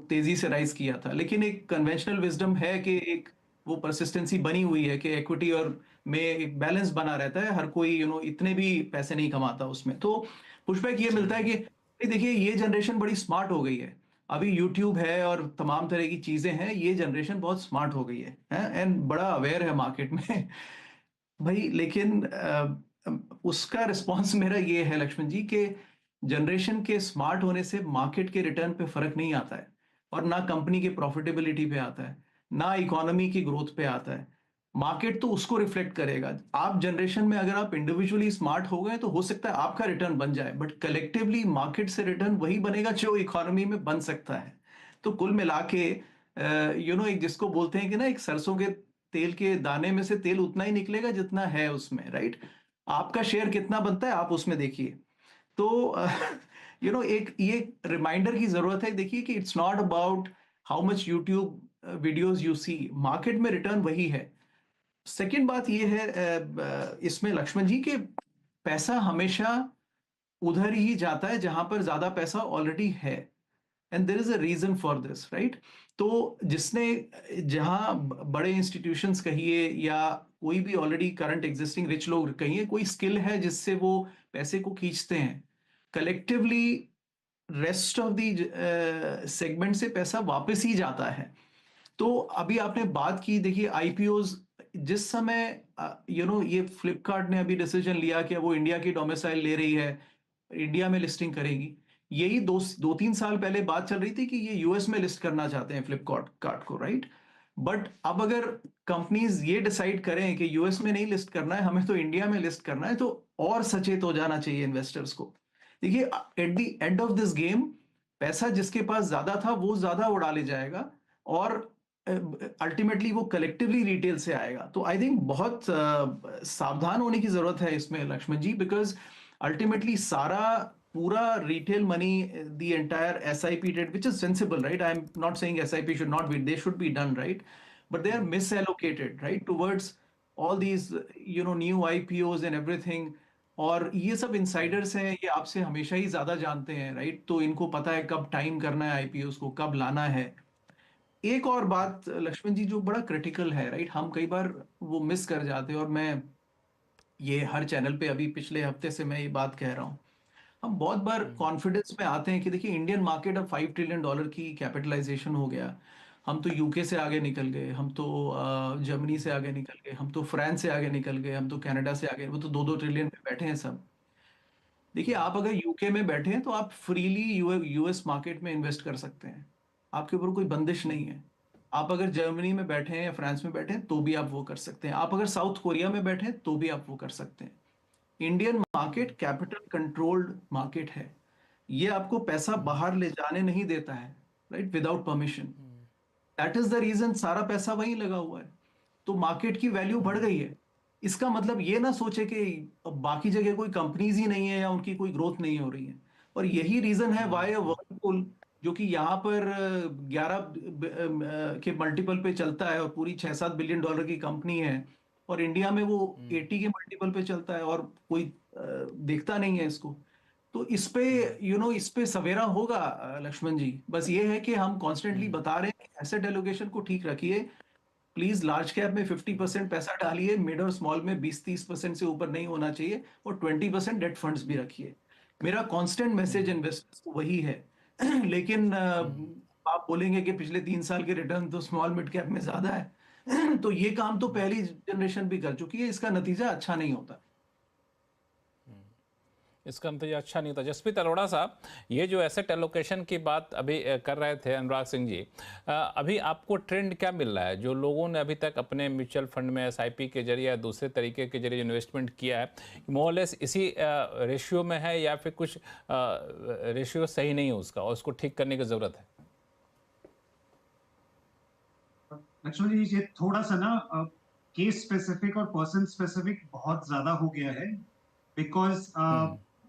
Speaker 4: तेजी से राइज किया था। लेकिन एक कन्वेंशनल विजडम है कि एक वो परसिस्टेंसी बनी हुई है कि इक्विटी और में एक बैलेंस बना रहता है। हर कोई इतने भी पैसे नहीं कमाता उसमें। तो पुशबैक ये मिलता है कि नहीं, देखिए ये जनरेशन बड़ी स्मार्ट हो गई है। अभी यूट्यूब है और तमाम तरह की चीजें हैं, ये जनरेशन बहुत स्मार्ट हो गई है एंड बड़ा अवेयर है मार्केट में। भाई लेकिन उसका रिस्पॉन्स मेरा ये है लक्ष्मण जी कि जनरेशन के स्मार्ट होने से मार्केट के रिटर्न पे फर्क नहीं आता है, और ना कंपनी की प्रॉफिटेबिलिटी पे आता है, ना इकोनॉमी की ग्रोथ पे आता है। मार्केट तो उसको रिफ्लेक्ट करेगा। आप जनरेशन में अगर आप इंडिविजुअली स्मार्ट हो गए तो हो सकता है आपका रिटर्न बन जाए, बट कलेक्टिवली मार्केट से रिटर्न वही बनेगा जो इकोनॉमी में बन सकता है। तो कुल मिला के एक जिसको बोलते हैं कि ना, एक सरसों के तेल के दाने में से तेल उतना ही निकलेगा जितना है उसमें, राइट? आपका शेयर कितना बनता है आप उसमें देखिए। तो एक ये रिमाइंडर की जरूरत है। देखिए कि it's not about how much YouTube videos you see, market में रिटर्न वही है। सेकंड बात ये है इसमें लक्ष्मण जी के पैसा हमेशा उधर ही जाता है जहां पर ज्यादा पैसा ऑलरेडी है, and there is a reason for this, right? तो जिसने जहां बड़े इंस्टीट्यूशंस कहिए या कोई भी ऑलरेडी करंट एग्जिस्टिंग रिच लोग कहिए, कोई स्किल है जिससे वो पैसे को खींचते हैं, collectively rest of the segment से पैसा वापस ही जाता है। तो अभी आपने बात की, देखिए आईपीओज जिस समय ये फ्लिपकार्ट ने अभी डिसीजन लिया कि वो इंडिया की डोमिसाइल ले रही है, इंडिया में लिस्टिंग करेगी। यही दो तीन साल पहले बात चल रही थी कि ये यूएस में लिस्ट करना चाहते हैं फ्लिपकार्ट कार्ट को, राइट? बट अब अगर कंपनीज ये डिसाइड करें कि यूएस में नहीं लिस्ट करना है, हमें तो इंडिया में लिस्ट करना है, तो और सचेत हो जाना चाहिए इन्वेस्टर्स को। देखिए, at the end of this game पैसा जिसके पास ज्यादा था वो ज्यादा उड़ा ले जाएगा, और अल्टीमेटली वो कलेक्टिवली रिटेल से आएगा। तो आई थिंक बहुत सावधान होने की जरूरत है इसमें लक्ष्मण जी, बिकॉज अल्टीमेटली सारा पूरा retail money, the entire SIP trade which is sensible, right? I am not saying SIP should not be, they should be done, right? But they are misallocated, right, towards all these new IPOs and everything. और ये सब Insiders हैं, ये आपसे हमेशा ही ज्यादा जानते हैं, राइट? तो इनको पता है कब टाइम करना है आईपीओज को, कब लाना है। एक और बात लक्ष्मण जी जो बड़ा क्रिटिकल है, राइट, हम कई बार वो मिस कर जाते हैं, और मैं ये हर चैनल पे अभी पिछले हफ्ते से मैं ये बात कह रहा हूँ। हम बहुत बार कॉन्फिडेंस में आते हैं कि देखिए इंडियन मार्केट अब $5 ट्रिलियन की कैपिटलाइजेशन हो गया, हम तो यूके से आगे निकल गए, हम तो जर्मनी से आगे निकल गए, हम तो फ्रांस से आगे निकल गए, हम तो कनाडा से आगे, वो तो 2-2 ट्रिलियन पे बैठे हैं सब। देखिए, आप अगर यूके में बैठे हैं तो आप फ्रीली यूएस मार्केट में इन्वेस्ट कर सकते हैं, आपके ऊपर कोई बंदिश नहीं है। आप अगर जर्मनी में बैठे हैं या फ्रांस में बैठे हैं तो भी आप वो कर सकते हैं। आप अगर साउथ कोरिया में बैठे हैं तो भी आप वो कर सकते हैं। Indian market capital controlled market है। ये आपको पैसा बाहर ले जाने नहीं देता है, right, without permission. That is the reason सारा पैसा वहीं लगा हुआ है। तो मार्केट की वैल्यू बढ़ गई है। इसका मतलब ये ना सोचे कि बाकी जगह कोई कंपनीज ही नहीं है या उनकी कोई ग्रोथ नहीं हो रही है। और यही रीजन है वाई वर्लपूल, जो कि यहाँ पर 11 के मल्टीपल पे चलता है और पूरी $6-7 बिलियन की कंपनी है, और इंडिया में वो 80 के मल्टीपल पे चलता है, और कोई देखता नहीं है इसको। तो इस पे इस पे सवेरा होगा लक्ष्मण जी। बस ये है कि हम कॉन्स्टेंटली बता रहे हैं कि एसेट एलोकेशन को ठीक रखिए। प्लीज लार्ज कैप में 50% पैसा डालिए, मिड और स्मॉल में 20-30% से ऊपर नहीं होना चाहिए, और 20% डेट फंड्स भी रखिए। मेरा कांस्टेंट मैसेज इन्वेस्टर्स को वही है। लेकिन आप बोलेंगे कि पिछले 3 साल के रिटर्न तो स्मॉल मिड कैप में ज्यादा है। तो ये काम तो पहली जनरेशन भी कर चुकी है, इसका नतीजा अच्छा नहीं होता।
Speaker 1: इसका नतीजा अच्छा नहीं होता। जसप्रीत अरोड़ा साहब, ये जो एसेट एलोकेशन की बात अभी कर रहे थे अनुराग सिंह जी, अभी आपको ट्रेंड क्या मिल रहा है? जो लोगों ने अभी तक अपने म्यूचुअल फंड में एसआईपी के जरिए या दूसरे तरीके के जरिए इन्वेस्टमेंट किया है, मोरलेस इसी रेशियो में है, या फिर कुछ रेशियो सही नहीं है उसका और उसको ठीक करने की ज़रूरत है?
Speaker 5: लक्ष्मण जी, ये थोड़ा सा ना केस स्पेसिफिक और पर्सन स्पेसिफिक बहुत ज्यादा हो गया है, बिकॉज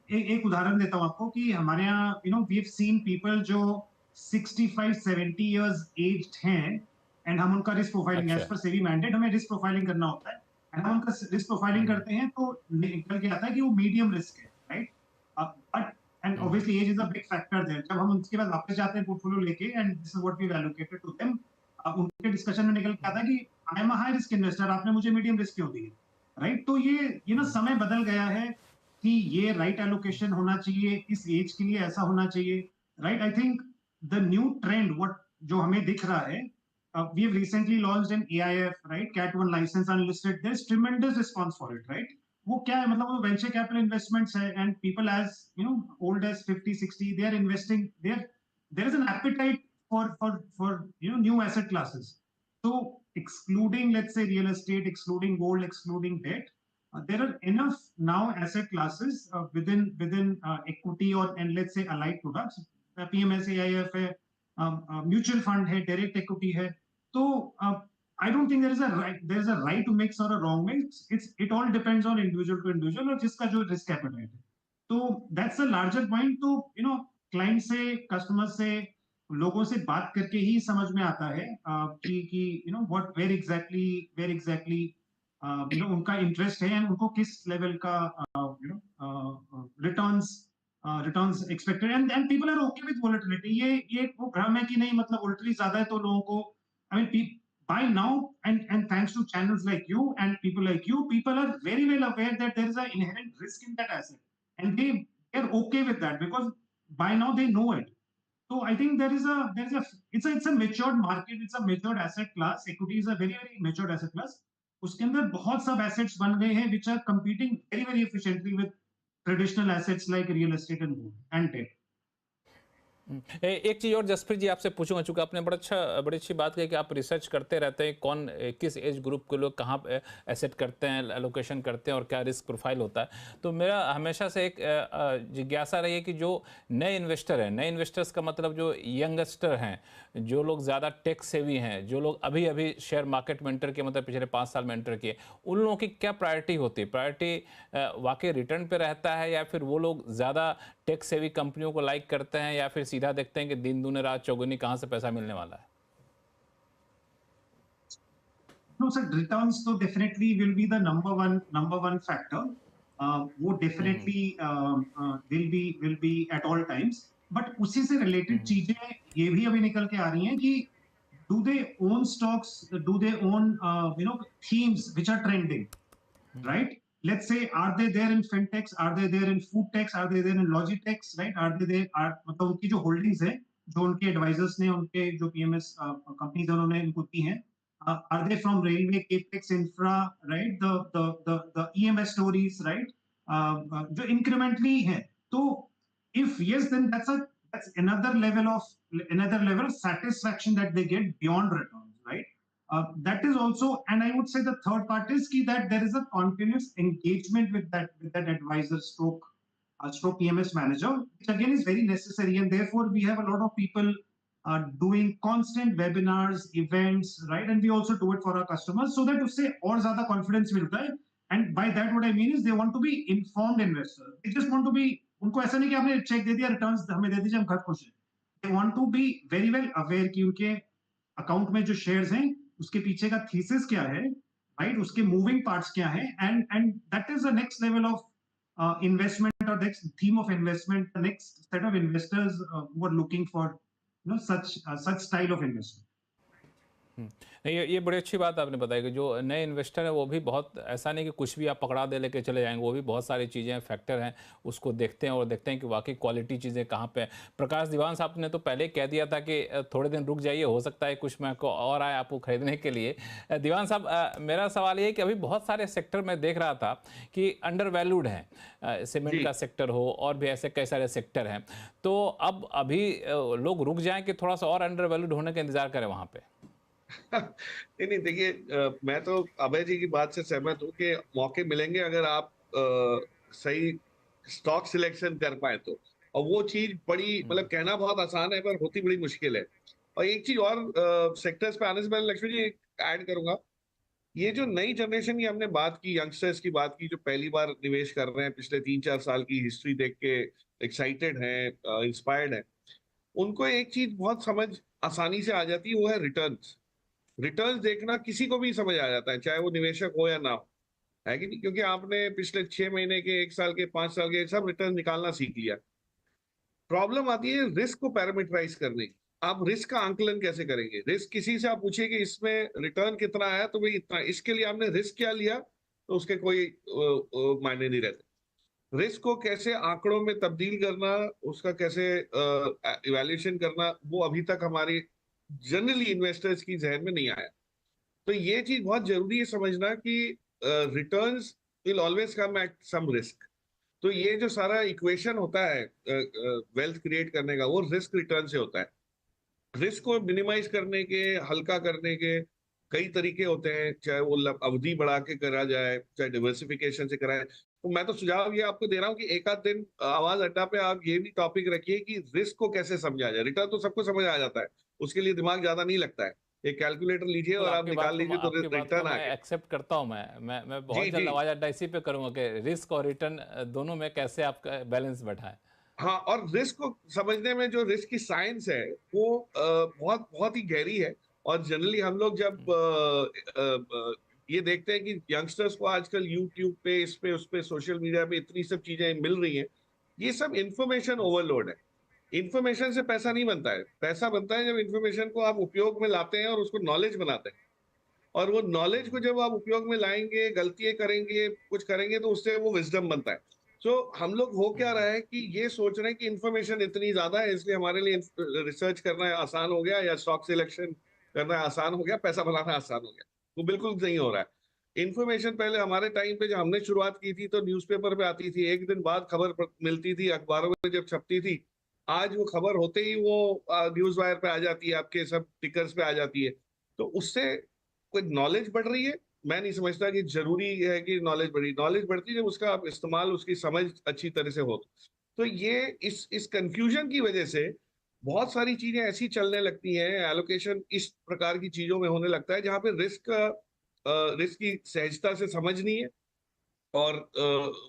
Speaker 5: एक उदाहरण देता हूँ आपको कि हमारे यहाँ वी हैव सीन पीपल जो 65-70 इयर्स एज्ड हैं, एंड हम उनका रिस्क प्रोफाइलिंग एज
Speaker 1: अच्छा।
Speaker 5: पर सेबी मैंडेट हमें रिस्क प्रोफाइलिंग करना होता है, एंड हम उनका रिस्क प्रोफाइलिंग करते हैं तो निकल के आता है कि वो मीडियम रिस्क है, right? But and obviously age is a big factor there. जब हम उनके बाद वापस जाते हैं पोर्टफोलियो लेके, and this is what we have allocated to them, उनके डिस्कशन में निकल के आता है कि I am a high risk investor, आपने मुझे मीडियम रिस्क क्यों दी है, राइट? तो ये ना समय बदल गया है कि ये राइट एलोकेशन होना चाहिए, इस एज के लिए ऐसा होना चाहिए, right? I think the new trend what जो हमें दिख रहा है, we have recently launched an AIF, right? Cat 1 license unlisted. There's tremendous response for it, right? वो क्या है, मतलब वो venture capital investments है, and people as old as 50-60 they are investing there. There is an appetite for new asset classes. So excluding, let's say, real estate, excluding gold, excluding debt, there are enough now asset classes within equity or, and let's say, allied products. PMS, AIF है, mutual fund है, direct equity है। तो I don't think there is a right mix or a wrong mix. It all depends on individual to individual और जिसका जो risk appetite है। तो that's a larger point। तो client से, customer से, लोगों से बात करके ही समझ में आता है कि where exactly उनका इंटरेस्ट है, एंड उनको किस लेवल का returns expected, and people are okay with volatility। ये वो भ्रम है कि नहीं, मतलब volatility ज्यादा है तो लोगों को, I mean, by now, and thanks to channels like you and people like you, people are very well aware that there is an inherent risk in that asset, and they're okay with that because by now they know it। So I think it's a matured market, it's a matured asset class। Equity is a very very matured asset class। उसके अंदर बहुत सब assets बन गए हैं which are competing very very efficiently with traditional assets like real estate and gold and debt।
Speaker 1: एक चीज़ और जसप्रीत जी आपसे पूछूंगा, चूंकि आपने बड़ी अच्छी बात कही कि आप रिसर्च करते रहते हैं कौन किस एज ग्रुप के लोग कहाँ एसेट करते हैं, एलोकेशन करते हैं और क्या रिस्क प्रोफाइल होता है। तो मेरा हमेशा से एक जिज्ञासा रही है कि जो नए इन्वेस्टर हैं, नए इन्वेस्टर्स का मतलब जो यंगस्टर हैं, जो लोग ज़्यादा टेक सेवी हैं, जो लोग अभी अभी शेयर मार्केट में एंटर किए, मतलब पिछले 5 साल में एंटर किए, उन लोगों की क्या प्रायोरिटी होती है? प्रायोरिटी वाकई रिटर्न पे रहता है, या फिर वो लोग ज़्यादा टेक सेवी कंपनियों को लाइक करते हैं, या फिर सीधा देखते हैं कि दिन दूने रात चौगुनी कहाँ से पैसा मिलने वाला है?
Speaker 5: No sir, returns तो definitely will be the number one factor। वो definitely will be at all times। but उसी से related चीजें ये भी अभी निकल के आ रही हैं कि do they own stocks, do they own themes which are trending, right? Let's say, are they there in fintechs, are they there in food techs, are they there in logitechs, right? Are they there, मतलब उनकी जो holdings है, जो उनके advisors ने, उनके जो PMS companies उन्होंने इनको दी हैं, are they from railway, capex, infra, right? The EMS stories, right? जो incrementally हैं। तो if yes, then that's another level of satisfaction that they get beyond returns, right? That is also, and I would say the third part is that there is a continuous engagement with that advisor stroke PMS manager, which again is very necessary, and therefore we have a lot of people doing constant webinars, events, right? And we also do it for our customers so that उससे और ज़्यादा confidence मिलता है। And by that what I mean is they want to be informed investors। They just want to be, उनको ऐसा नहीं कि आपने चेक दे दिया, रिटर्न्स हमें दे दीजिए, हम घर खुश हैं। They want to be very well aware कि उनके अकाउंट में जो शेयर्स हैं उसके पीछे का थीसिस क्या है, राइट? उसके मूविंग पार्ट्स क्या है, and that is the next level of investment और next theme of investment, the next set of investors who are looking for such style of investment।
Speaker 1: नहीं, ये बड़ी अच्छी बात आपने बताई कि जो नए इन्वेस्टर है वो भी बहुत, ऐसा नहीं कि कुछ भी आप पकड़ा दे लेके चले जाएंगे, वो भी बहुत सारी चीज़ें फैक्टर हैं, उसको देखते हैं और देखते हैं कि वाकई क्वालिटी चीज़ें कहाँ पे। प्रकाश दीवान साहब ने तो पहले कह दिया था कि थोड़े दिन रुक जाइए, हो सकता है कुछ मैं को और आए आपको खरीदने के लिए। दीवान साहब, मेरा सवाल ये है कि अभी बहुत सारे सेक्टर में देख रहा था कि अंडर वैल्यूड हैं, सीमेंट का सेक्टर हो और भी ऐसे कई सारे सेक्टर हैं, तो अब अभी लोग रुक जाएँ कि थोड़ा सा और अंडर वैल्यूड होने का इंतजार करें वहाँ पर?
Speaker 2: नहीं देखिए, मैं तो अभय जी की बात से सहमत हूँ कि मौके मिलेंगे अगर आप सही स्टॉक सिलेक्शन कर पाए तो। और वो चीज बड़ी, मतलब कहना बहुत आसान है पर होती बड़ी मुश्किल है। और एक चीज और सेक्टर्स पे आने से पहले लक्ष्मी जी, ऐड करूंगा, ये जो नई जनरेशन की हमने बात की, यंगस्टर्स की बात की, जो पहली बार निवेश कर रहे हैं, पिछले 3-4 साल की हिस्ट्री देख के एक्साइटेड हैं, इंस्पायर्ड हैं, उनको एक चीज बहुत समझ आसानी से आ जाती है, वो है रिटर्न्स। रिटर्न्स देखना किसी को भी समझ आ जाता है, चाहे वो निवेशक हो या ना हो, है कि नहीं? क्योंकि आपने पिछले 6 महीने के, 1 साल के, 5 साल के सब रिटर्न निकालना सीख लिया। प्रॉब्लम आती है रिस्क को पैरामीटराइज करने की। आप रिस्क का आंकलन कैसे करेंगे? रिस्क किसी से आप पूछिए कि इसमें रिटर्न कितना आया, तो भाई इतना, इसके लिए आपने रिस्क क्या लिया, तो उसके कोई मायने नहीं रहते। रिस्क को कैसे आंकड़ों में तब्दील करना, उसका कैसे इवैल्यूएशन करना, वो अभी तक हमारी जनरली इन्वेस्टर्स की जहन में नहीं आया। तो ये चीज बहुत जरूरी है समझना कि returns will always come at some risk. तो ये जो सारा इक्वेशन होता है वेल्थ क्रिएट करने का, वो रिस्क रिटर्न से होता है। रिस्क को मिनिमाइज करने के, हल्का करने के कई तरीके होते हैं, चाहे वो अवधि बढ़ा के करा जाए, चाहे डिवर्सिफिकेशन से कराए। तो मैं तो सुझाव ये आपको दे रहा हूँ कि एक आध दिन आवाज अड्डा पे आप ये भी टॉपिक रखिए कि रिस्क को कैसे समझा जाए। रिटर्न तो सबको समझ आ जाता है, उसके लिए दिमाग ज्यादा नहीं लगता है। एक कैलकुलेटर लीजिए और आप निकाल लीजिए तो
Speaker 1: आपकी बात को
Speaker 2: रिटर्न आ
Speaker 1: मैं
Speaker 2: गया।
Speaker 1: एक्सेप्ट करता हूं। मैं बहुत
Speaker 2: जी
Speaker 1: जल्द
Speaker 2: जी।
Speaker 1: आवाज अड्डा इसी पे करूंगा कि रिस्क और रिटर्न दोनों में कैसे आप बैलेंस बैठाएं।
Speaker 2: हाँ, और रिस्क को समझने में जो रिस्क की साइंस है वो बहुत बहुत ही गहरी है। और जनरली हम लोग जब ये देखते हैं कि यंगस्टर्स को आजकल यूट्यूब पे, इस पे, उस पे, सोशल मीडिया पे इतनी सब चीजें मिल रही हैं, ये सब इंफॉर्मेशन ओवरलोड है। इंफॉर्मेशन से पैसा नहीं बनता है, पैसा बनता है जब इंफॉर्मेशन को आप उपयोग में लाते हैं और उसको नॉलेज बनाते हैं। और वो नॉलेज को जब आप उपयोग में लाएंगे, गलतियां करेंगे, कुछ करेंगे, तो उससे वो विजडम बनता है। सो हम लोग हो क्या रहा है कि ये सोच रहे हैं कि इन्फॉर्मेशन इतनी ज्यादा है इसलिए हमारे लिए रिसर्च करना आसान हो गया, या स्टॉक सिलेक्शन करना आसान हो गया, पैसा बनाना आसान हो गया। वो बिल्कुल नहीं हो रहा है। इन्फॉर्मेशन पहले हमारे टाइम पे जब हमने शुरुआत की थी तो न्यूज़पेपर पे आती थी, एक दिन बाद खबर मिलती थी, अखबारों में जब छपती थी। आज वो खबर होते ही वो न्यूज वायर पे आ जाती है, आपके सब टिकर्स पे आ जाती है। तो उससे कोई नॉलेज बढ़ रही है? मैं नहीं समझता कि जरूरी है कि नॉलेज बढ़ी। नॉलेज बढ़ती है जब उसका आप इस्तेमाल, उसकी समझ अच्छी तरह से हो। तो ये इस कंफ्यूजन की वजह से बहुत सारी चीजें ऐसी चलने लगती हैं, एलोकेशन इस प्रकार की चीजों में होने लगता है जहां पे रिस्क की सहजता से समझ नहीं है, और